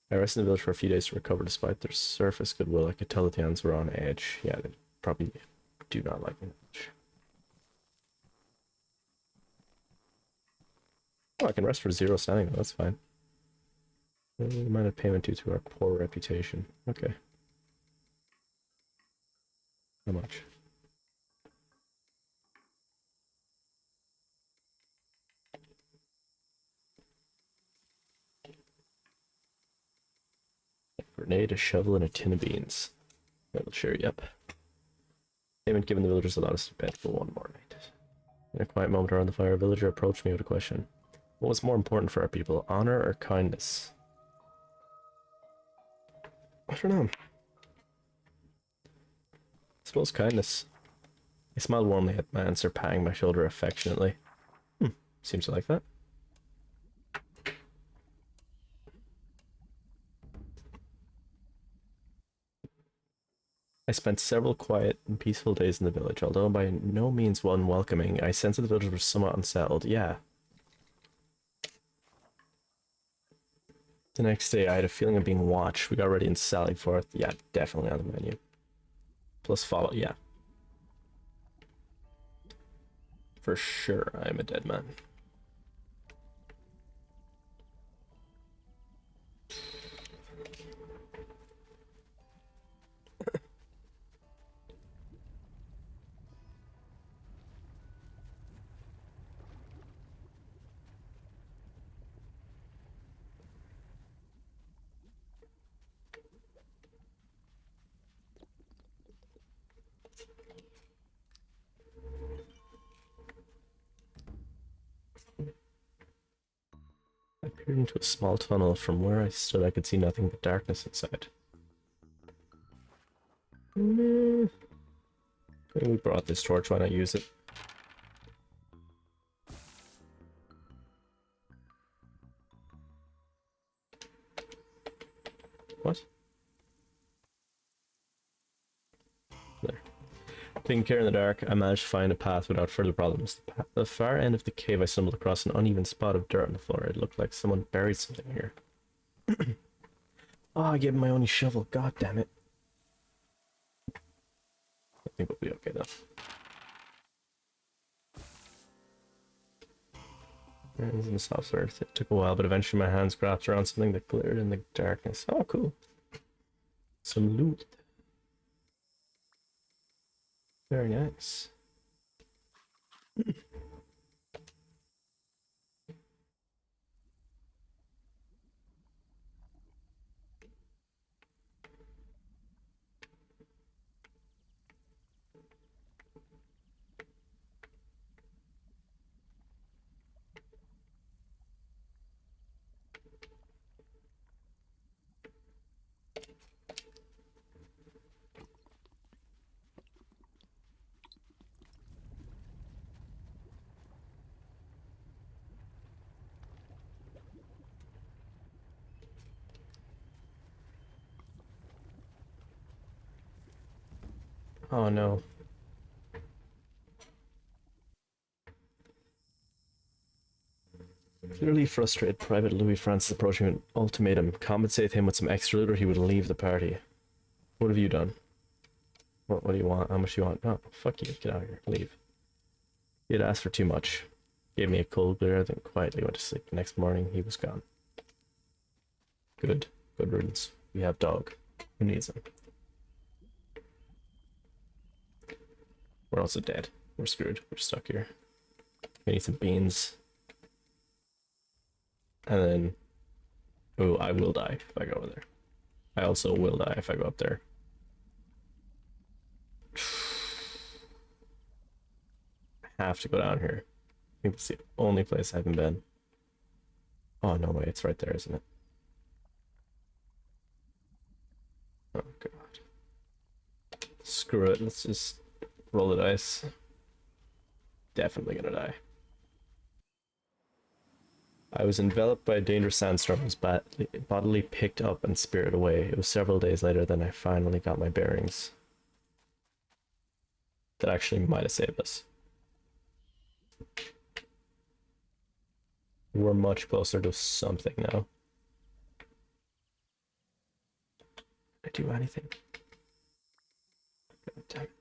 I rested in the village for a few days to recover. Despite their surface goodwill, I could tell that the ants were on edge. Yeah, they probably do not like me much. Oh, I can rest for 0 standing though, that's fine. Amount of payment due to our poor reputation. Okay. How much? A grenade, a shovel, and a tin of beans. That'll sure, yep. Payment given the villagers allowed us to bed for 1 more night. In a quiet moment around the fire, a villager approached me with a question. What was more important for our people, honor or kindness? I don't know. I suppose kindness. I smiled warmly at my answer, patting my shoulder affectionately. Seems to like that. I spent several quiet and peaceful days in the village, although by no means unwelcoming. I sensed that the villagers were somewhat unsettled. Yeah. The next day, I had a feeling of being watched. We got ready and sallied forth. Yeah, definitely on the menu. Plus follow, yeah. For sure, I am a dead man. I peered into a small tunnel. From where I stood, I could see nothing but darkness inside. We brought this torch, why not use it? What? There. Taking care in the dark, I managed to find a path without further problems. The far end of the cave, I stumbled across an uneven spot of dirt on the floor. It looked like someone buried something here. Oh, I gave him my only shovel. God damn it. I think we'll be okay though. Hands in the soft earth. It took a while, but eventually my hands grasped around something that glittered in the darkness. Oh, cool. Some loot. Very nice. Oh no. Clearly frustrated, Private Louis Francis approaching an ultimatum. Compensate him with some extra loot or he would leave the party. What have you done? What do you want? How much do you want? Oh, fuck you. Get out of here. Leave. He had asked for too much. Gave me a cold glare, then quietly went to sleep. The next morning, he was gone. Good. Good riddance. We have dog. Who needs him? We're also dead. We're screwed. We're stuck here. I need some beans. And then, oh, I will die if I go over there. I also will die if I go up there. I have to go down here. I think it's the only place I haven't been. Oh, no way, it's right there, isn't it? Oh, God. Screw it, let's just roll the dice. Definitely gonna die. I was enveloped by a dangerous sandstorm and was bodily picked up and spirited away. It was several days later that I finally got my bearings. That actually might have saved us. We're much closer to something now. Did I do anything? God damn it.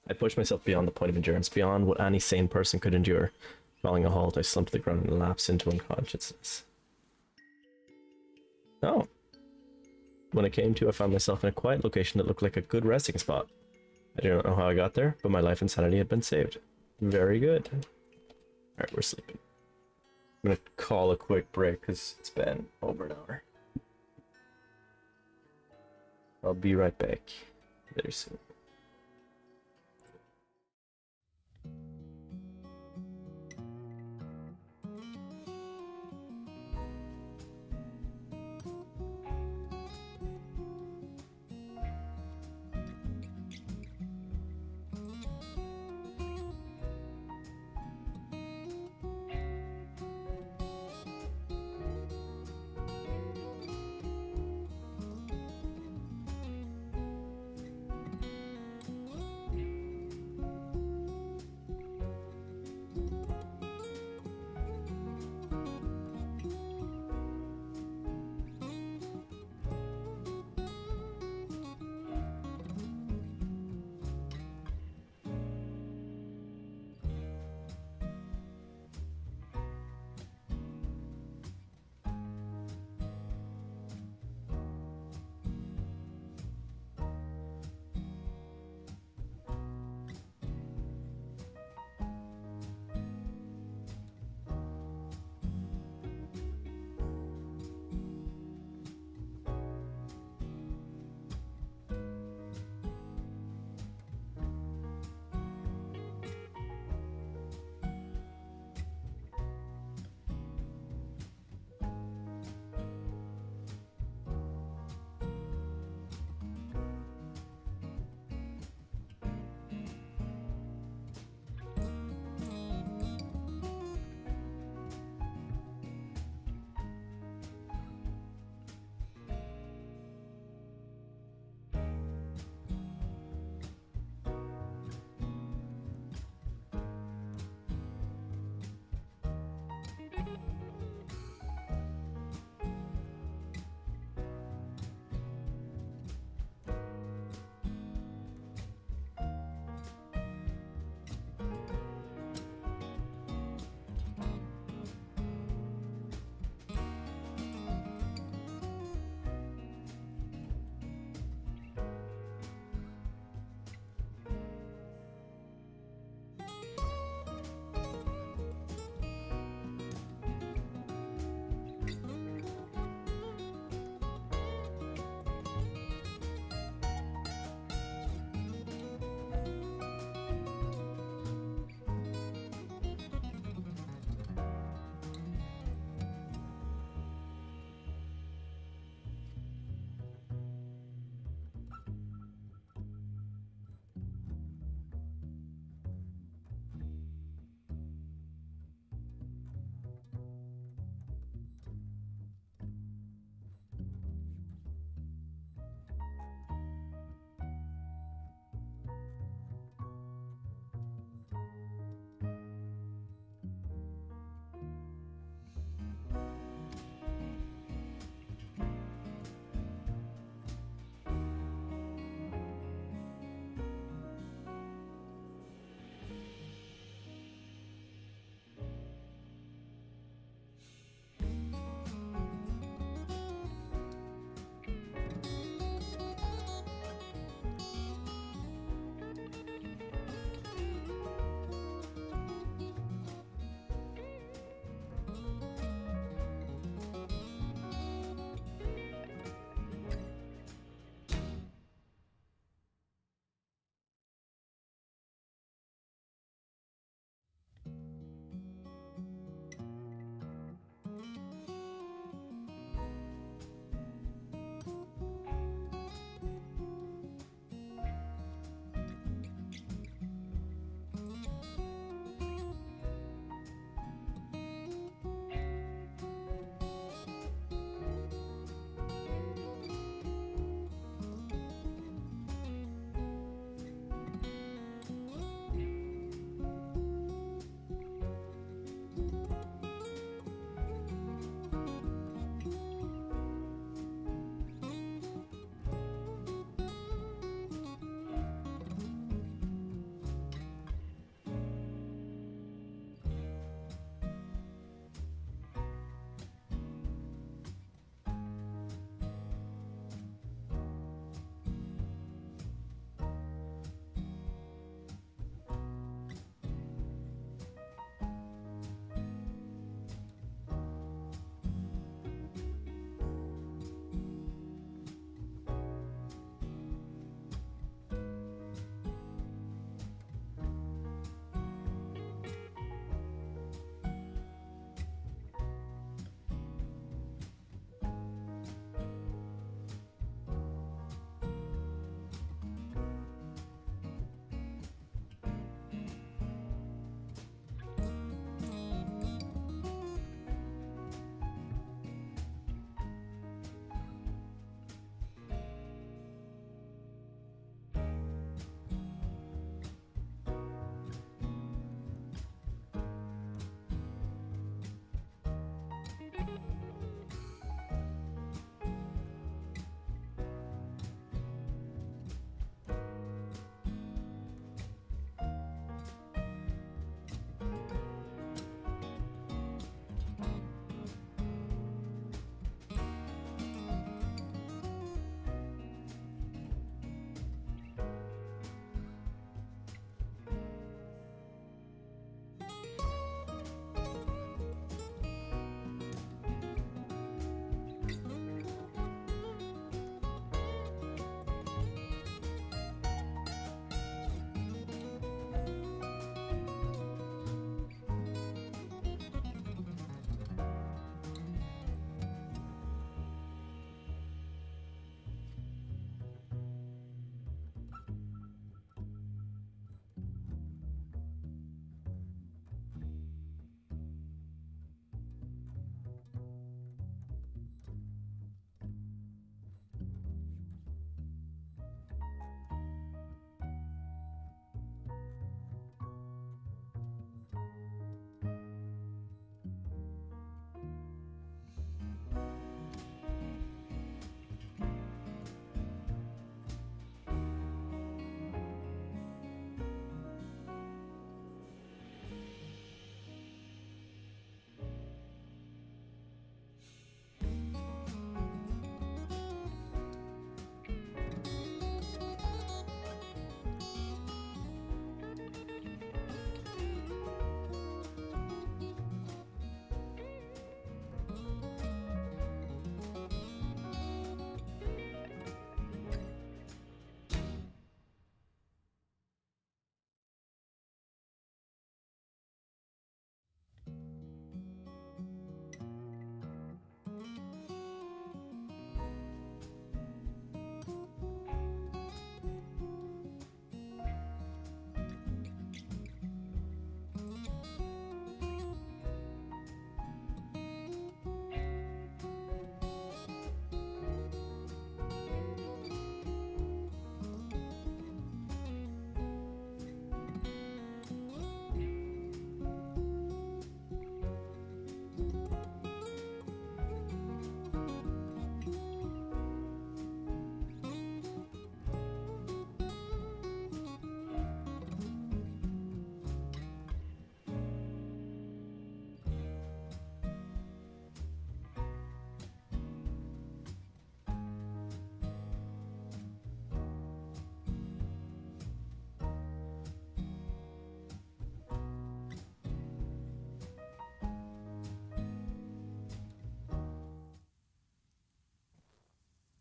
I pushed myself beyond the point of endurance, beyond what any sane person could endure. Falling a halt, I slumped to the ground and lapsed into unconsciousness. Oh. When I came to, I found myself in a quiet location that looked like a good resting spot. I do not know how I got there, but my life and sanity had been saved. Very good. Alright, we're sleeping. I'm gonna call a quick break because it's been over an hour. I'll be right back very soon.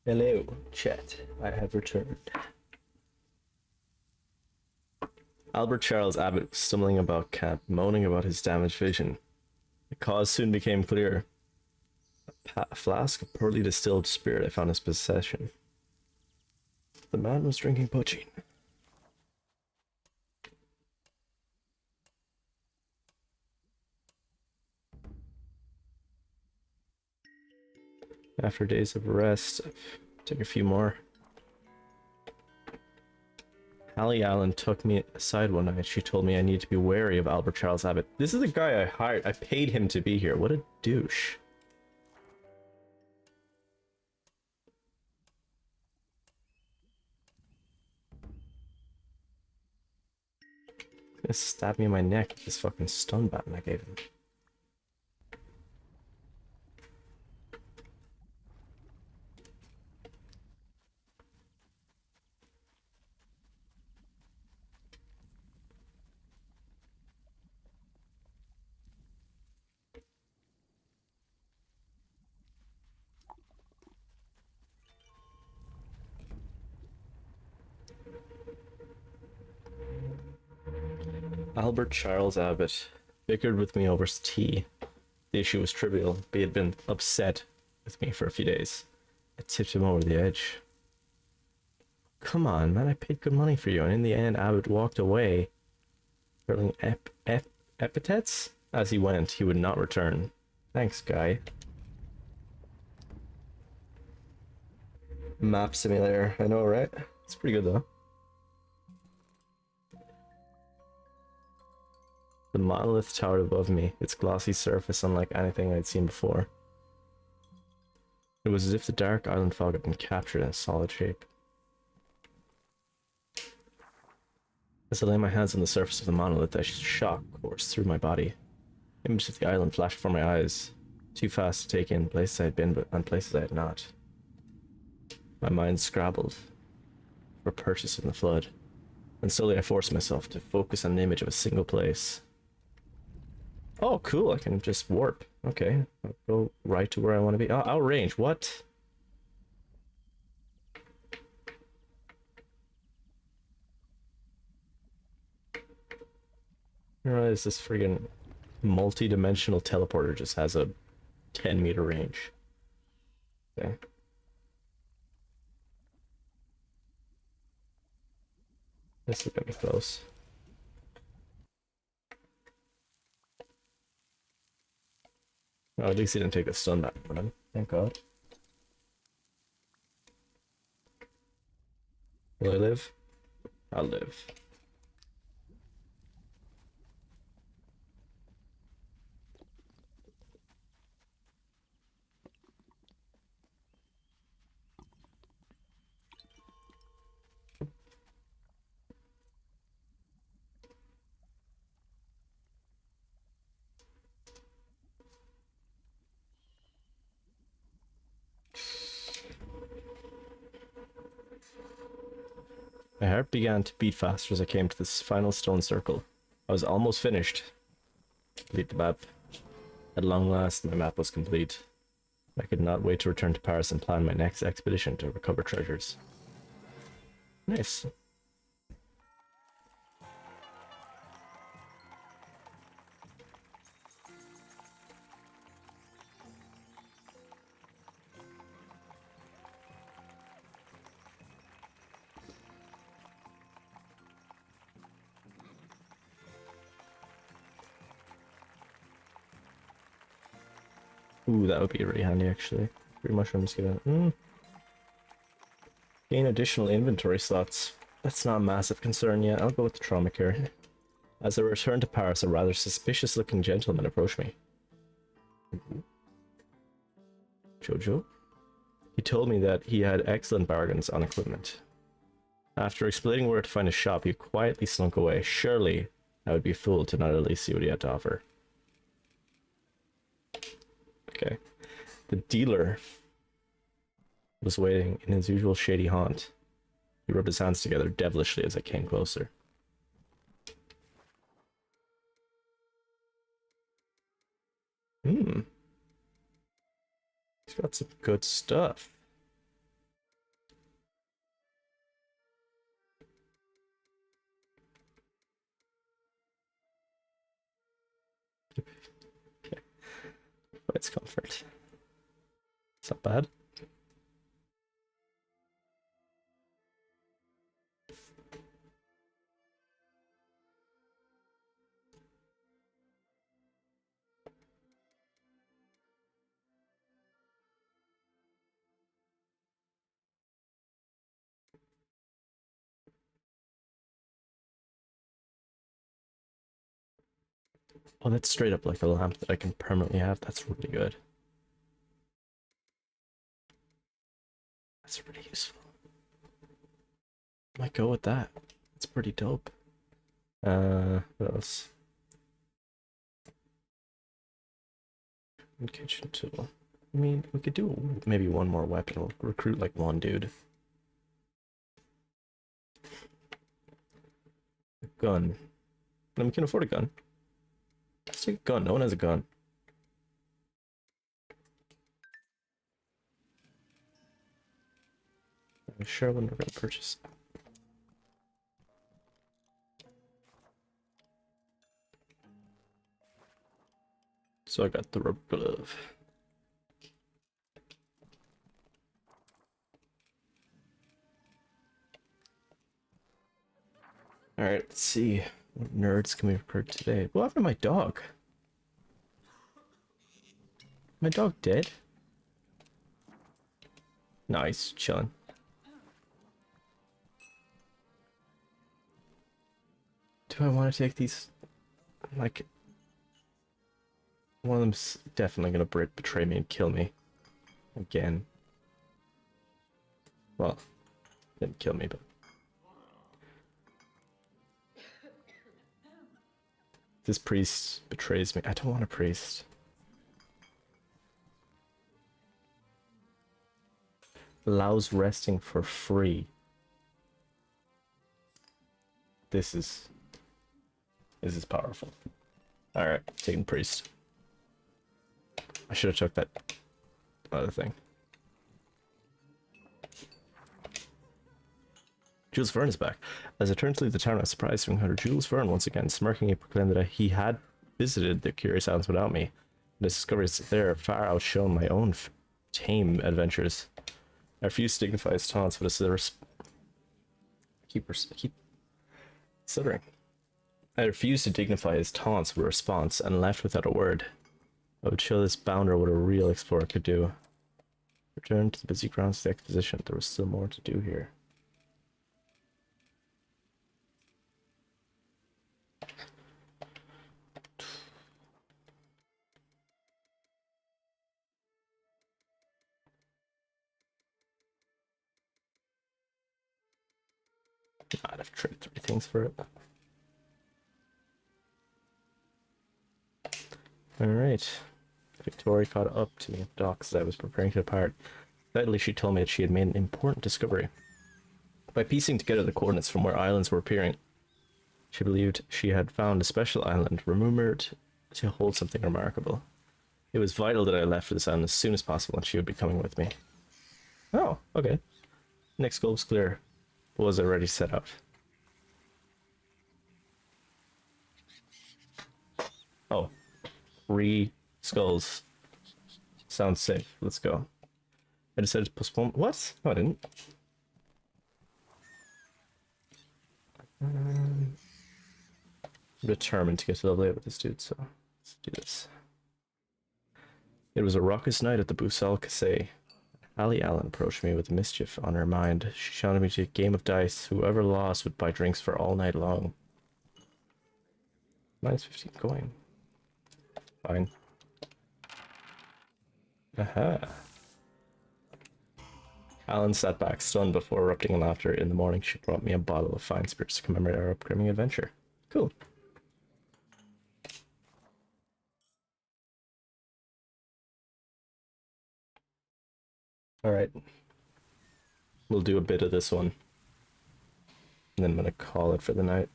Hello, chat. I have returned. Albert Charles Abbott was stumbling about camp, moaning about his damaged vision. The cause soon became clear. A flask of poorly distilled spirit I found in his possession. The man was drinking poaching. After days of rest, take a few more. Hallie Allen took me aside one night. She told me I needed to be wary of Albert Charles Abbott. This is the guy I hired. I paid him to be here. What a douche. He's gonna stab me in my neck with this fucking stun baton I gave him. Albert Charles Abbott bickered with me over tea. The issue was trivial, but he had been upset with me for a few days. I tipped him over the edge. Come on, man, I paid good money for you, and in the end, Abbott walked away, hurling epithets? As he went, he would not return. Thanks, guy. Map simulator, I know, right? It's pretty good, though. The monolith towered above me, its glossy surface unlike anything I'd seen before. It was as if the dark island fog had been captured in a solid shape. As I lay my hands on the surface of the monolith, a shock coursed through my body. Images of the island flashed before my eyes, too fast to take in places I had been and places I had not. My mind scrabbled for purchase in the flood, and slowly I forced myself to focus on an image of a single place. Oh, cool, I can just warp. Okay, I'll go right to where I want to be. Oh, outrange, what? I realize this friggin' multi-dimensional teleporter just has a 10-meter range. Okay. This is gonna be close. Oh, at least he didn't take a stun back from him. Thank God. Will I live? I'll live. My heart began to beat faster as I came to this final stone circle. I was almost finished. Complete the map. At long last, my map was complete. I could not wait to return to Paris and plan my next expedition to recover treasures. Nice. Ooh, that would be really handy, actually. 3 mushrooms, get it. Gain additional inventory slots. That's not a massive concern yet. I'll go with the trauma care. As I returned to Paris, a rather suspicious-looking gentleman approached me. Jojo? He told me that he had excellent bargains on equipment. After explaining where to find a shop, he quietly slunk away. Surely, I would be a fool to not at least see what he had to offer. Okay. The dealer was waiting in his usual shady haunt. He rubbed his hands together devilishly as I came closer. He's got some good stuff. It's comfort. It's not bad. Oh, that's straight up like a lamp that I can permanently have. That's really good. That's really useful. Might go with that. It's pretty dope. What else? Kitchen tool. I mean, we could do maybe one more weapon. We'll recruit like one dude. A gun. And we can afford a gun. Let's take a gun. No one has a gun. I'm sure when we're gonna purchase. So I got the rubber glove. Alright, let's see. What nerds can we recruit today? What happened to my dog? My dog dead? Nice, chilling. Do I want to take these? Like, one of them's definitely gonna betray me and kill me. Again. Well, didn't kill me, but... This priest betrays me. I don't want a priest. Allows resting for free. This is powerful. Alright, taking priest. I should have took that other thing. Jules Verne is back. As I turned to leave the town, I was surprised to encounter Jules Verne once again. Smirking, he proclaimed that he had visited the Curious Islands without me. The discoveries there far outshone my own tame adventures. I refuse to dignify his taunts, but it's the keep considering. I refused to dignify his taunts with a response and left without a word. I would show this bounder what a real explorer could do. Returned to the busy grounds of the exposition. There was still more to do here. I'd have traded 3 things for it. Alright. Victoria caught up to me at the docks as I was preparing to depart. Suddenly she told me that she had made an important discovery. By piecing together the coordinates from where islands were appearing, she believed she had found a special island rumored to hold something remarkable. It was vital that I left for this island as soon as possible, and she would be coming with me. Oh, okay. Next goal was clear. But was already set out. Oh. 3 skulls. Sounds safe. Let's go. I decided to postpone. What? No, I didn't. I'm determined to get to level 8 with this dude, so let's do this. It was a raucous night at the Busal Casse. Allie Allen approached me with mischief on her mind. She challenged me to a game of dice. Whoever lost would buy drinks for all night long. Minus 15 coin. Fine. Aha. Alan sat back, stunned, before erupting in laughter. In the morning, she brought me a bottle of fine spirits to commemorate our upcoming adventure. Cool. Alright. We'll do a bit of this one. And then I'm gonna call it for the night.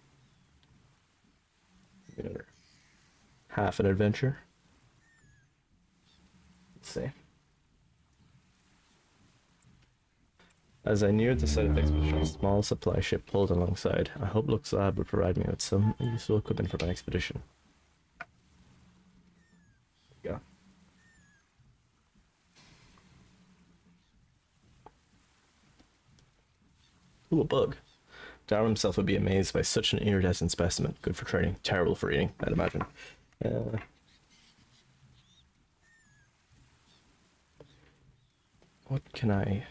Another half an adventure. Let's see. As I neared the site of the expedition, a small supply ship pulled alongside. I hoped Lux's lab would provide me with some useful equipment for my expedition. There we go. Ooh, a bug. Darwin himself would be amazed by such an iridescent specimen. Good for trading, terrible for eating, I'd imagine. What can I...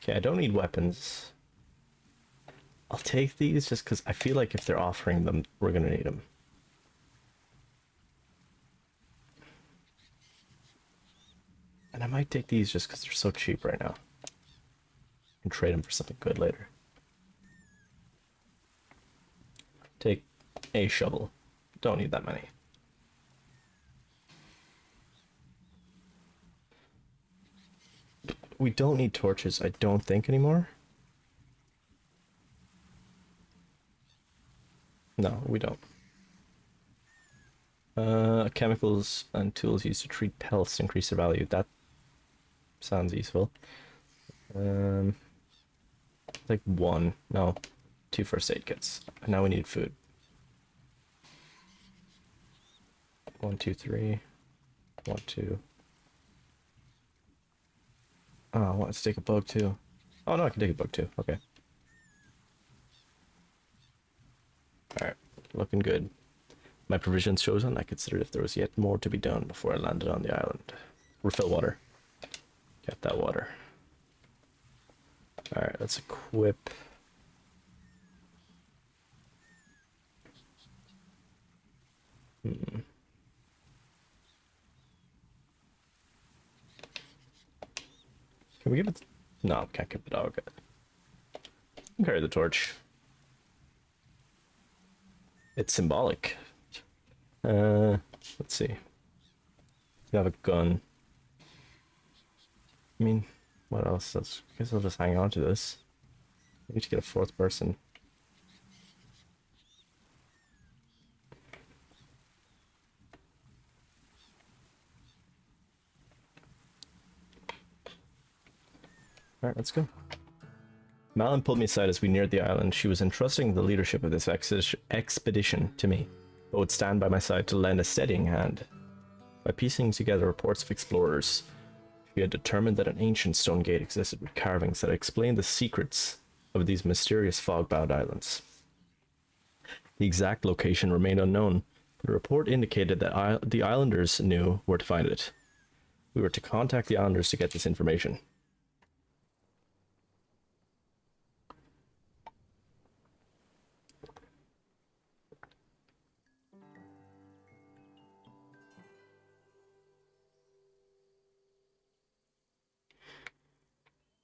Okay, I don't need weapons. I'll take these just because I feel like if they're offering them, we're gonna need them. And I might take these just because they're so cheap right now. And trade them for something good later. Take a shovel. Don't need that many. We don't need torches, I don't think, anymore. No, we don't. Chemicals and tools used to treat pellets increase their value. That sounds useful. Like one, no, 2 first aid kits. And now we need food. 1, 2, 3. 1, 2. Oh, I want to take a bug too. Oh no, I can take a bug too. Okay. Alright, looking good. My provisions chosen, I considered if there was yet more to be done before I landed on the island. Refill water. Get that water. Alright, let's equip. Can we give it... No, can't give the dog. Carry the torch. It's symbolic. Let's see. You have a gun. I mean, what else? I guess I'll just hang on to this. I need to get a 4th person. Alright, let's go. Malin pulled me aside as we neared the island. She was entrusting the leadership of this expedition to me, but would stand by my side to lend a steadying hand. By piecing together reports of explorers, she had determined that an ancient stone gate existed with carvings that explained the secrets of these mysterious fog-bound islands. The exact location remained unknown, but a report indicated that the islanders knew where to find it. We were to contact the islanders to get this information.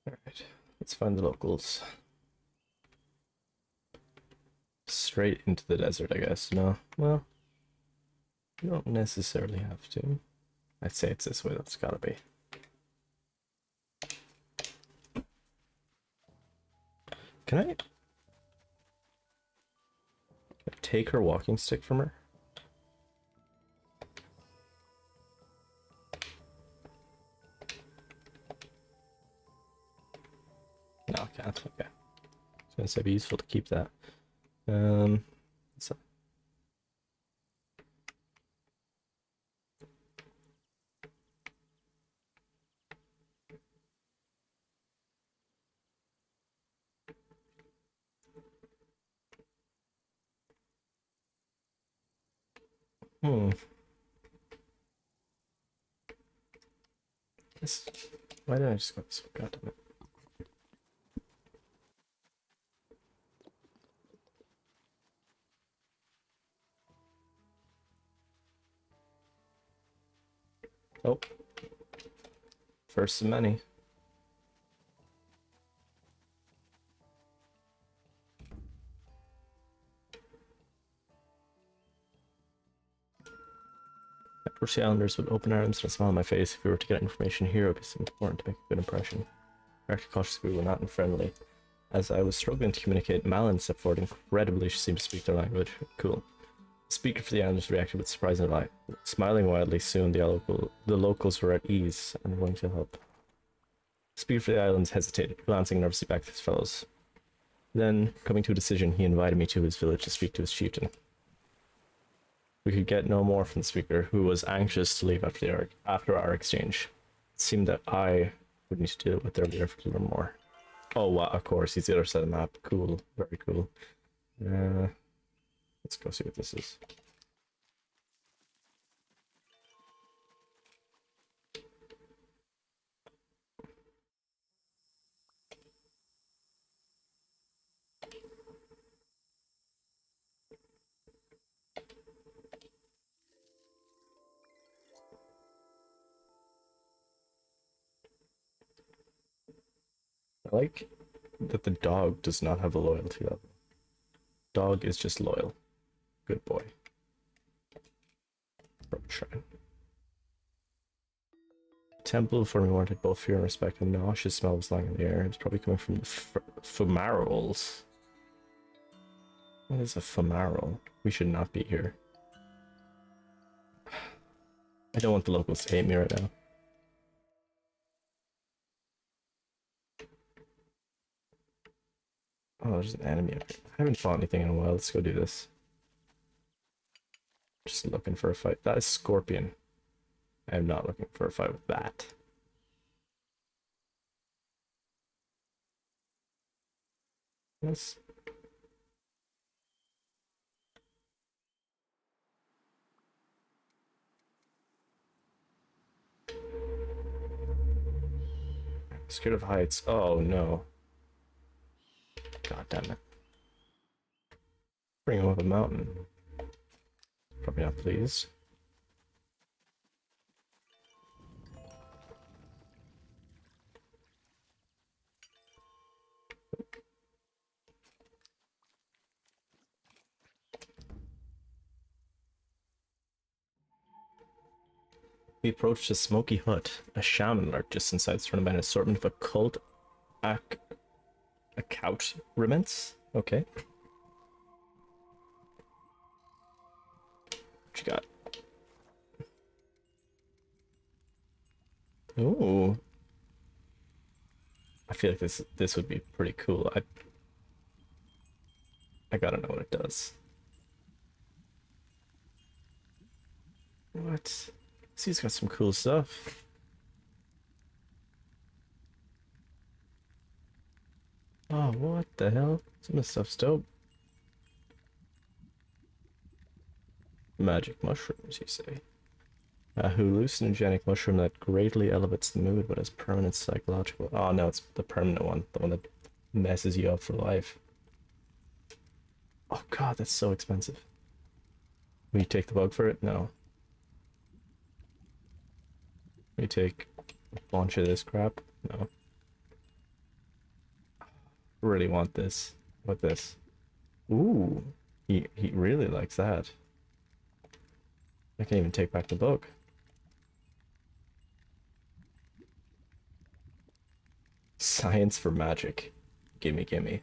Alright, let's find the locals. Straight into the desert, I guess. No, well, you don't necessarily have to. I'd say it's this way, that's gotta be. Can I take her walking stick from her? No, I can't. Okay. I was gonna say it'd be useful to keep that. What's that? Why did I just go this way? God damn it. Oh. First of many. I wish the Islanders would open arms and a smile on my face. If we were to get information here, it would be so important to make a good impression. I acted cautiously, we were not unfriendly. As I was struggling to communicate, Malin stepped forward. Incredibly, she seemed to speak their language. Cool. The speaker for the Islanders reacted with surprise and delight. Smiling wildly, soon the locals were at ease and willing to help. The speaker for the islands hesitated, glancing nervously back at his fellows. Then, coming to a decision, he invited me to his village to speak to his chieftain. We could get no more from the speaker, who was anxious to leave after our exchange. It seemed that I would need to deal with their leader for a little more. Oh, wow, of course, he's the other side of the map. Cool, very cool. Let's go see what this is. I like that the dog does not have a loyalty level. Dog is just loyal. Good boy. Shrine. Temple for me wanted both fear and respect. A nauseous smell was lying in the air. It was probably coming from the fumaroles. What is a fumarole? We should not be here. I don't want the locals to hate me right now. Oh, there's an enemy up here. I haven't fought anything in a while. Let's go do this. Just looking for a fight. That is Scorpion. I am not looking for a fight with that. Yes. Scared of heights. Oh no. God damn it. Bring him up a mountain. Probably not pleased. We approached a smoky hut. A shaman lurked just inside, surrounded by an assortment of occult accoutrements. Okay. What you got? Ooh. I feel like this would be pretty cool. I gotta know what it does. What? See, it's got some cool stuff. Oh, what the hell? Some of this stuff's dope. Magic mushrooms, you say? A hallucinogenic mushroom that greatly elevates the mood but has permanent psychological... Oh no, it's the permanent one. The one that messes you up for life. Oh god, that's so expensive. Will you take the bug for it? No. Will you take a bunch of this crap? No. Really want this. What this? Ooh. He really likes that. I can't even take back the book. Science for magic. Gimme, gimme.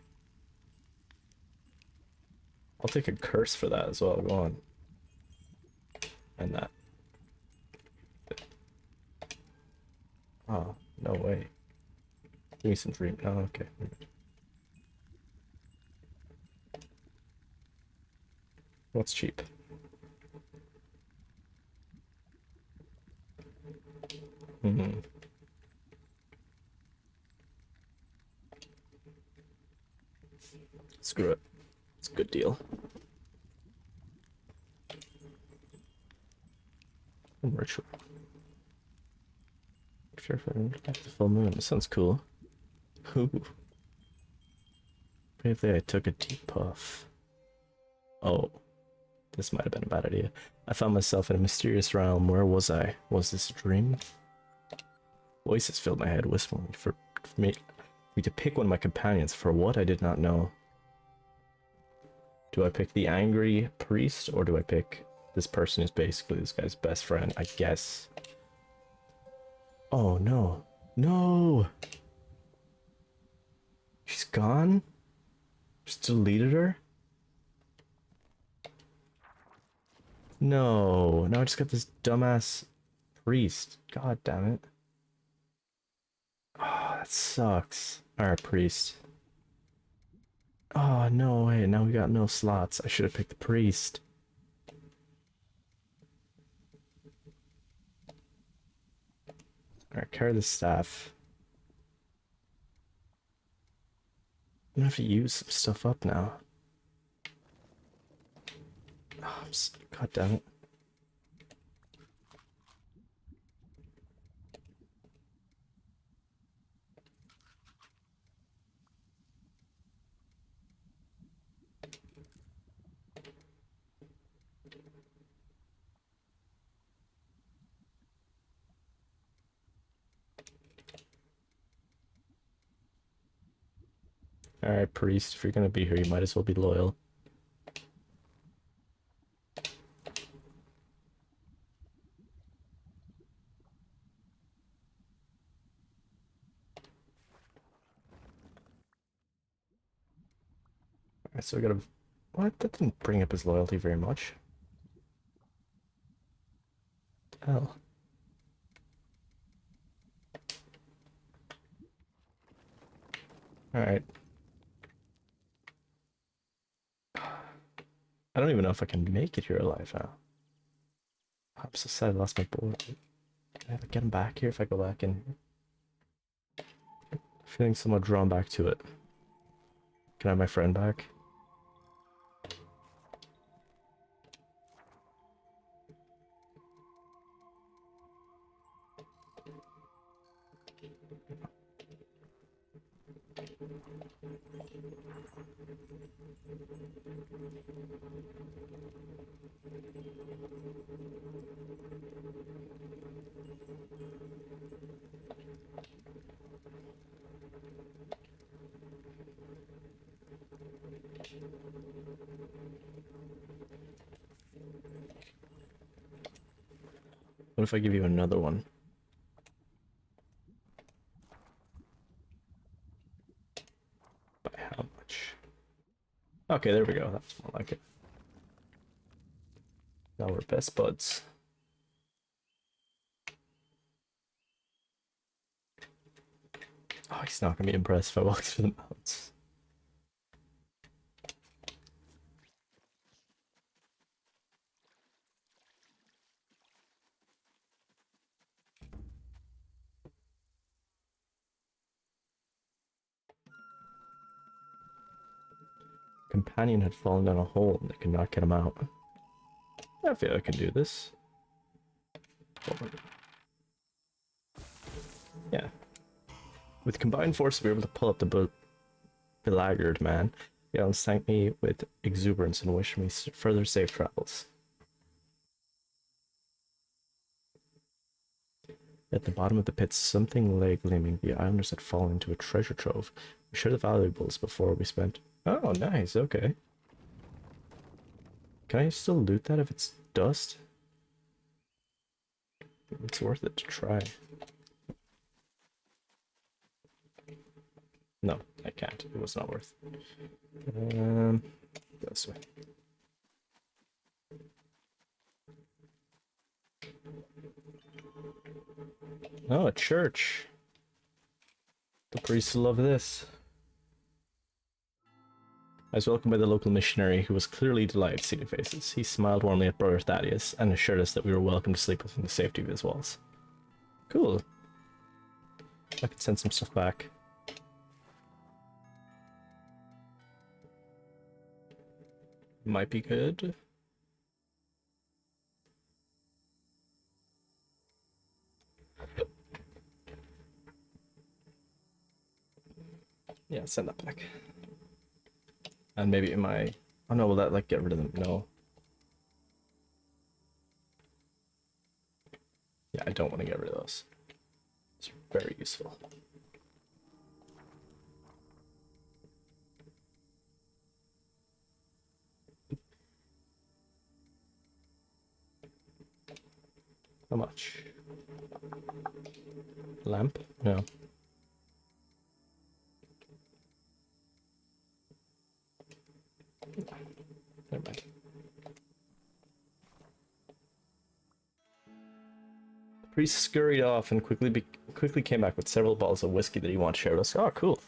I'll take a curse for that as well. Go on. And that. Oh, no way. Give me some dream. Oh, okay. What's cheap? Mm-hmm. Screw it. It's a good deal. Ritual. Sure if I can get the full moon. This sounds cool. Ooh. Bravely I took a deep puff. Oh. This might have been a bad idea. I found myself in a mysterious realm. Where was I? Was this a dream? Voices filled my head, whispering for me to pick one of my companions. For what, I did not know. Do I pick the angry priest, or do I pick this person who's basically this guy's best friend? I guess. Oh no. No! She's gone? Just deleted her? No. Now I just got this dumbass priest. God damn it. Oh, that sucks. Alright, priest. Oh, no way. Now we got no slots. I should have picked the priest. Alright, carry the staff. I'm gonna have to use some stuff up now. Oh, God damn it. Alright, priest, if you're gonna be here, you might as well be loyal. Alright, so we gotta... What? That didn't bring up his loyalty very much. Hell. Alright. I don't even know if I can make it here alive now. I'm so sad I lost my board. Can I get him back here if I go back in here? Feeling somewhat drawn back to it. Can I have my friend back? What if I give you another one? By how much? Okay, there we go. That's more like it. Now we're best buds. Oh, he's not gonna be impressed if I walk through the mountains. Companion had fallen down a hole and they could not get him out. I feel I can do this. Yeah. With combined force, we were able to pull up the belaggard man. The Elves thanked me with exuberance and wished me further safe travels. At the bottom of the pit, something lay gleaming. The islanders had fallen into a treasure trove. We shared the valuables before we spent. Oh, nice. Okay. Can I still loot that if it's dust? It's worth it to try. No, I can't. It was not worth. Go this way. Oh, a church. The priests love this. I was welcomed by the local missionary, who was clearly delighted to see the faces. He smiled warmly at Brother Thaddeus and assured us that we were welcome to sleep within the safety of his walls. Cool. I could send some stuff back. Might be good. Yeah, send that back. And maybe in my... Oh no, will that like get rid of them? No. Yeah, I don't want to get rid of those. It's very useful. How much? Lamp? No. Never mind. The priest scurried off and quickly came back with several bottles of whiskey that he wanted to share with us. Oh, cool.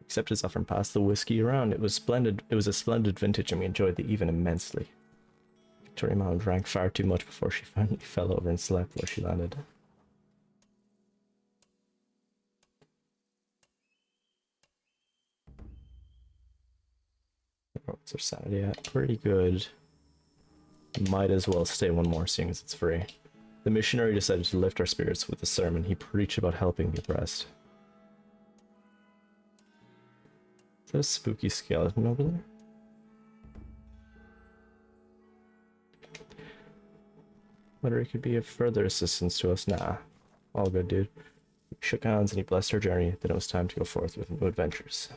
Accepted his offer and passed the whiskey around. It was splendid. It was a splendid vintage, and we enjoyed the even immensely. Victoria Mom drank far too much before she finally fell over and slept where she landed. What's our sanity at? Pretty good. Might as well stay one more, seeing as it's free. The missionary decided to lift our spirits with a sermon. He preached about helping the oppressed. Is that a spooky skeleton over there? Whether it could be of further assistance to us? Nah. All good, dude. We shook hands and he blessed our journey. Then it was time to go forth with new adventures.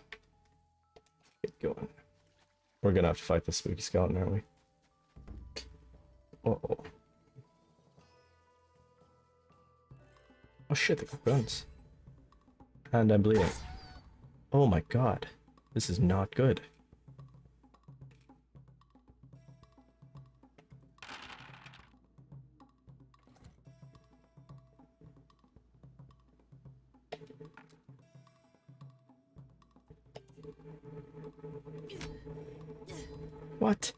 Get going. We're gonna have to fight the spooky skeleton, aren't we? Uh-oh. Oh shit, they got guns. And I'm bleeding. Oh my god. This is not good. What?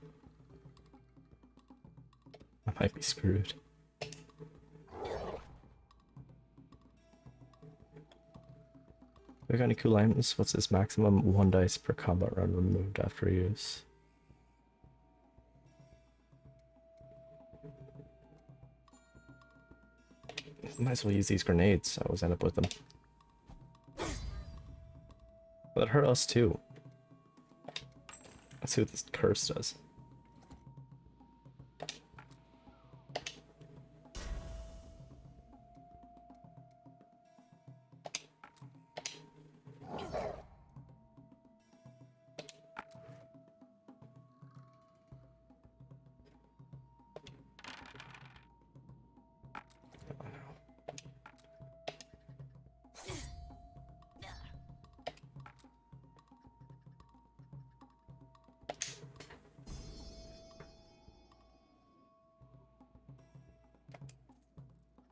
I might be screwed. We got any cool items? What's this? Maximum 1 dice per combat round removed after use. Might as well use these grenades. I always end up with them. That hurt us too. Let's see what this curse does.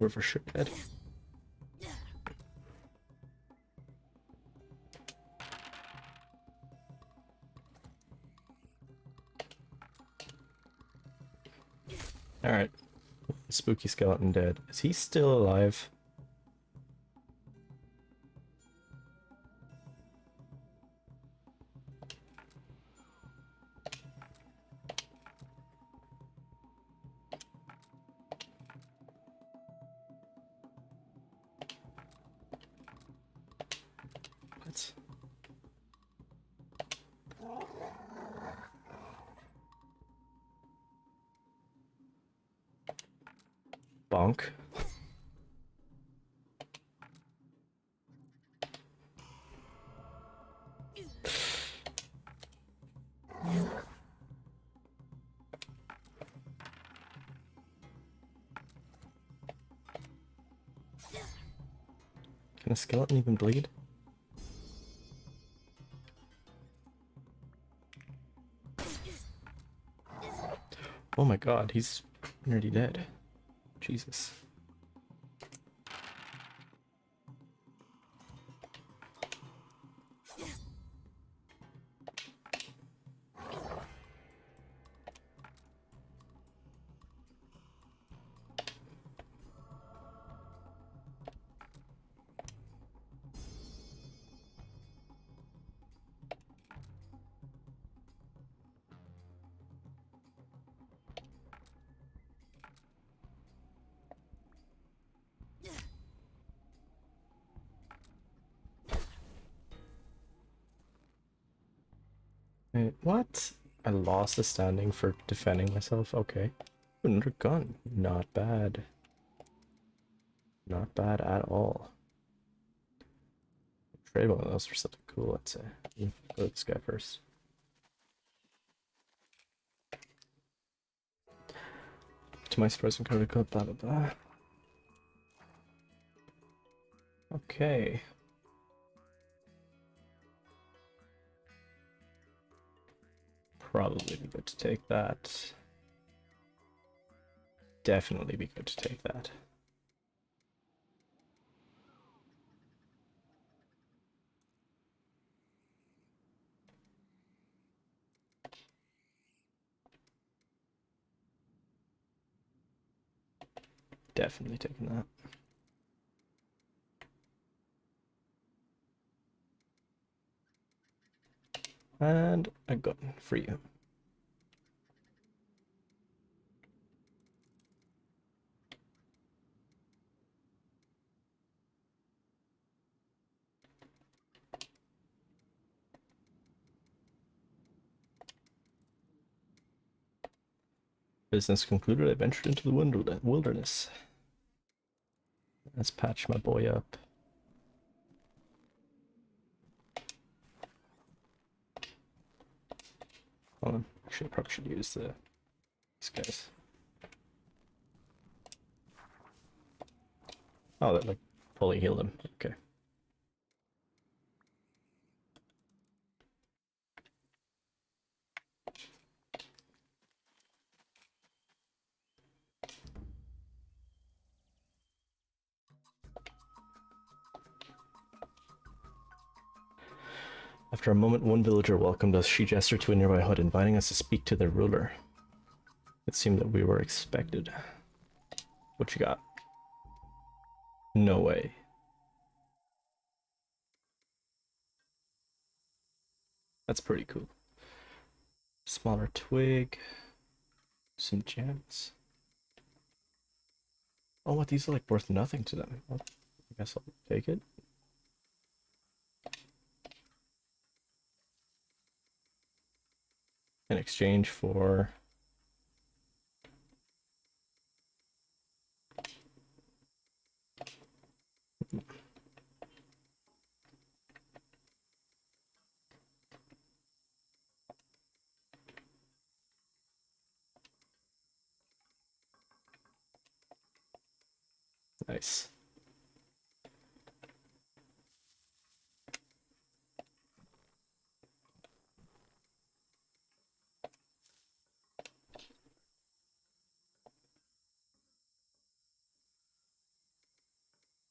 We're for sure dead. Alright. Spooky skeleton dead. Is he still alive? What? Bonk. Can a skeleton even bleed? Oh my god, he's nearly dead. Jesus. Wait, what? I lost a standing for defending myself? Okay. Another gun. Not bad. Not bad at all. Trade one of those for something cool, let's say. Go with this guy first. To my surprise, I'm covered club, blah blah blah. Okay. Probably be good to take that. Definitely be good to take that. Definitely taking that. And a gun for you. Business concluded, I ventured into the wilderness. Let's patch my boy up. Hold on. Actually, I probably should use these guys. Oh, that like fully healed him. Okay. After a moment, one villager welcomed us. She gestured to a nearby hut, inviting us to speak to their ruler. It seemed that we were expected. What you got? No way. That's pretty cool. Smaller twig. Some gems. Oh, what? These are like worth nothing to them. Well, I guess I'll take it. In exchange for... Nice.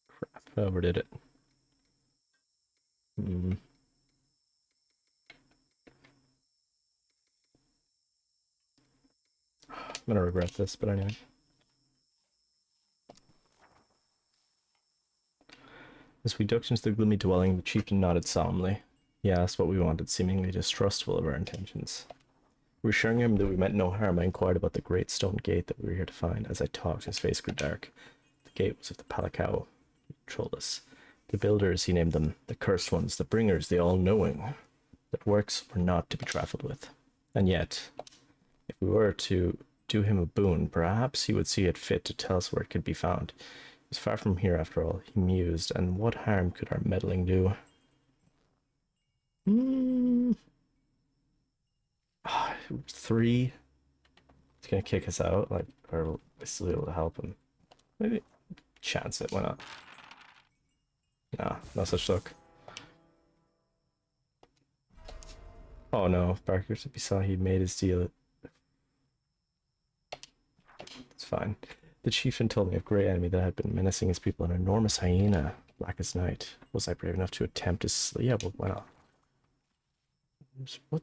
Crap, I overdid it. I'm gonna regret this, but anyway. As we ducked into the gloomy dwelling, the chieftain nodded solemnly. He asked what we wanted, seemingly distrustful of our intentions. Reassuring him that we meant no harm, I inquired about the great stone gate that we were here to find. As I talked, his face grew dark. The gate was of the Palikao. He told us. The builders, he named them, the cursed ones, the bringers, the all-knowing, that works were not to be trifled with. And yet, if we were to do him a boon, perhaps he would see it fit to tell us where it could be found. It was far from here, after all, he mused, and what harm could our meddling do? 3. It's gonna kick us out, like, or we'll still be able to help him. Maybe chance it, why not? Nah, no such luck. Oh no, Barker, if he saw he made his deal, it's fine. The chieftain told me of a great enemy that had been menacing his people, an enormous hyena, black as night. Was I brave enough to attempt to slay? Yeah, well, why not? What?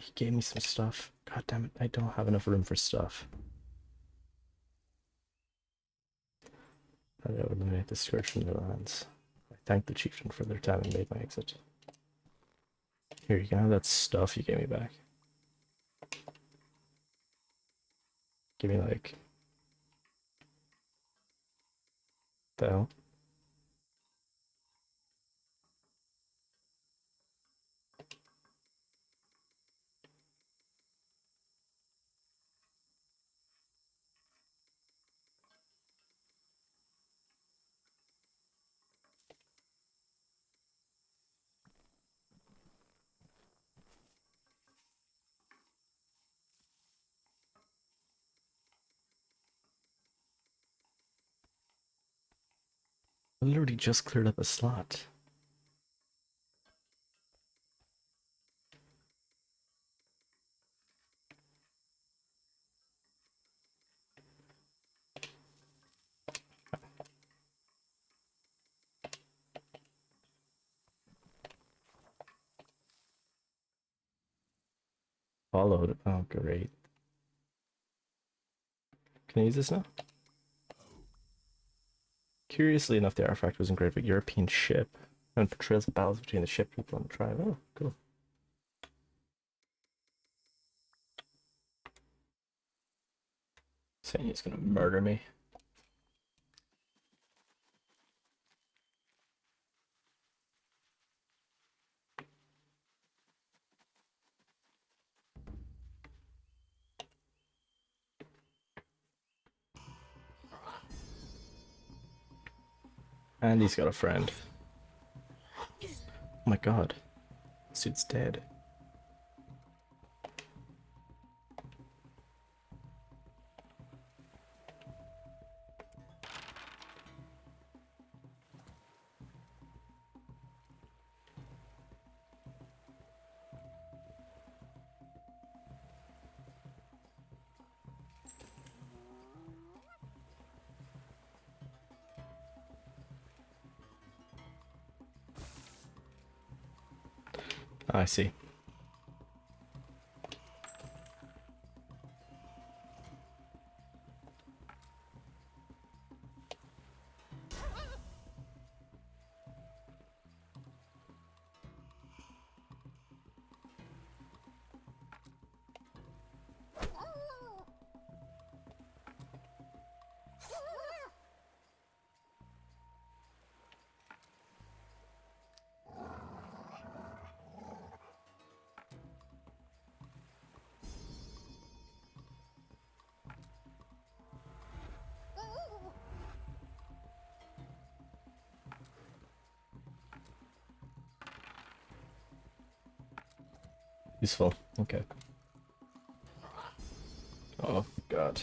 He gave me some stuff. God damn it, I don't have enough room for stuff. I would eliminate the scourge from their lands. I thanked the chieftain for their time and made my exit. Here, you can have that stuff you gave me back. Give me, like... the hell? I literally just cleared up a slot. Followed. Oh, great. Can I use this now? Curiously enough, the artifact was engraved with European ship and portrays battles between the ship people and the tribe. Oh, cool. Saying he's gonna murder me. And he's got a friend. Oh my god. This dude's dead. I see. Useful. Okay. Oh god.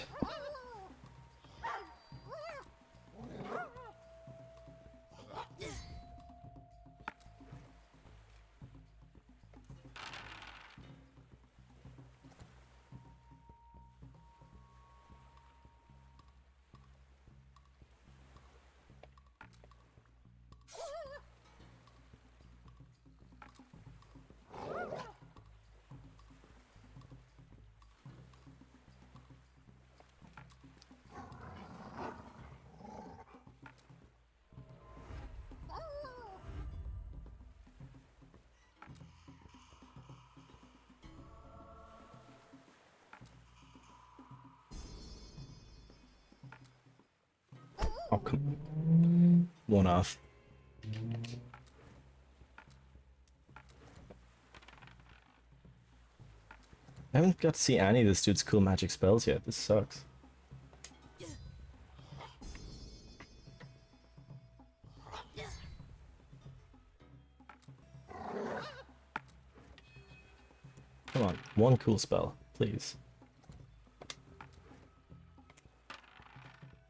Oh, come on. One off. I haven't got to see any of this dude's cool magic spells yet. This sucks. Come on, one cool spell, please.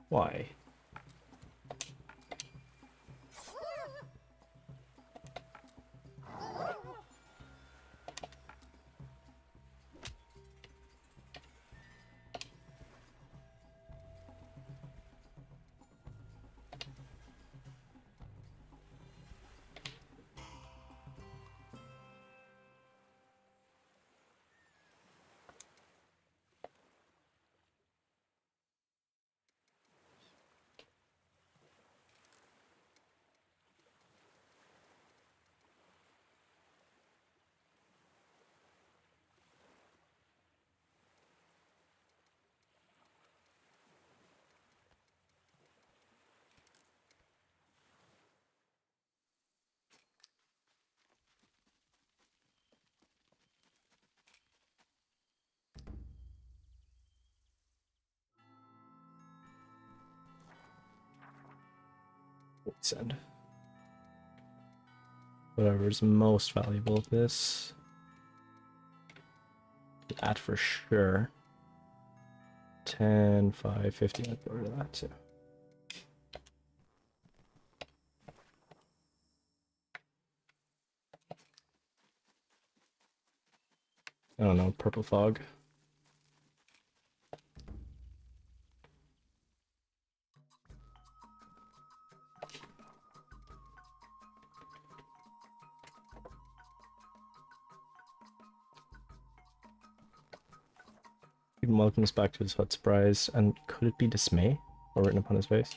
Why? Send. Whatever's most valuable of this. That for sure. 10, 5, 50. I'd go to that too. I don't know, purple fog. Even welcomes back to his hut surprise, and could it be dismay? Or written upon his face?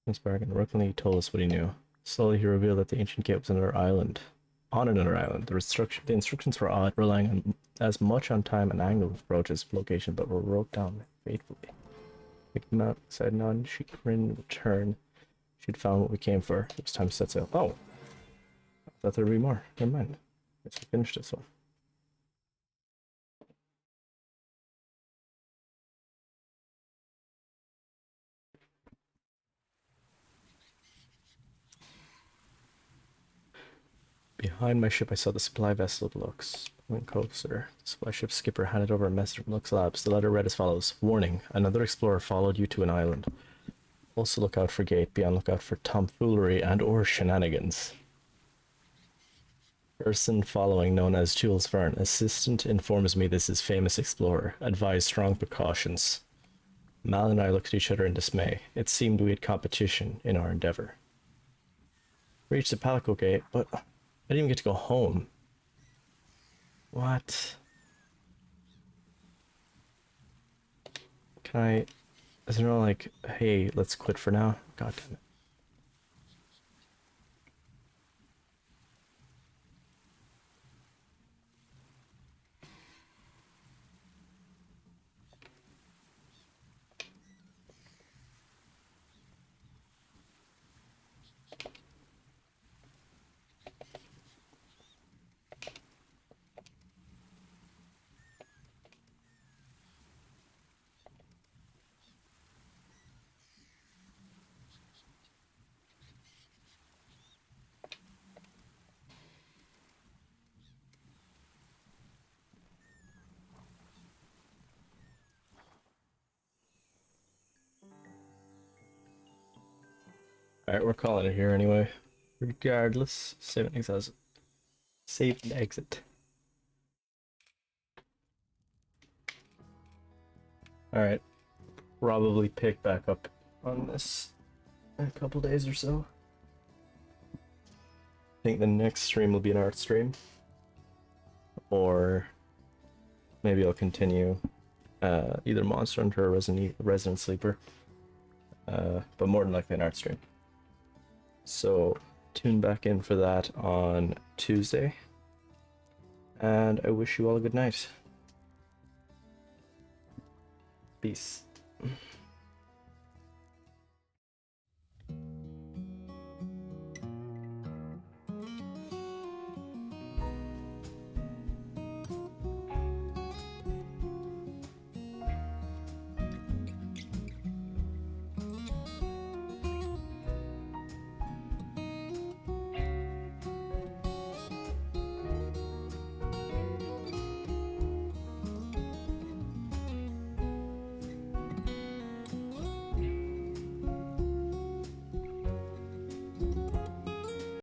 This bargain reluctantly told us what he knew. Slowly he revealed that the ancient gate was another island. on another island. The instructions were odd, relying on as much on time and angle of approach as location, but were wrote down faithfully. We came out, said none. She grinned in return. She'd found what we came for. It was time to set sail. Oh, I thought there'd be more. Never mind. Let's finish this one. Behind my ship, I saw the supply vessel of Lux. Went closer. The supply ship's skipper handed over a message from Lux Labs. The letter read as follows: Warning, another explorer followed you to an island. Also look out for Gate. Be on lookout for tomfoolery and or shenanigans. Person following, known as Jules Verne. Assistant informs me this is famous explorer. Advise strong precautions. Mal and I looked at each other in dismay. It seemed we had competition in our endeavor. Reached the Palico Gate, but I didn't even get to go home. What? Can I... Is there no like, hey, let's quit for now? God damn it. Alright, we're calling it here anyway. Regardless, save and exit. Save and exit. Alright, probably pick back up on this in a couple days or so. I think the next stream will be an art stream. Or maybe I'll continue either Monster Hunter or Resident Sleeper. But more than likely an art stream. So tune back in for that on Tuesday. And I wish you all a good night. Peace.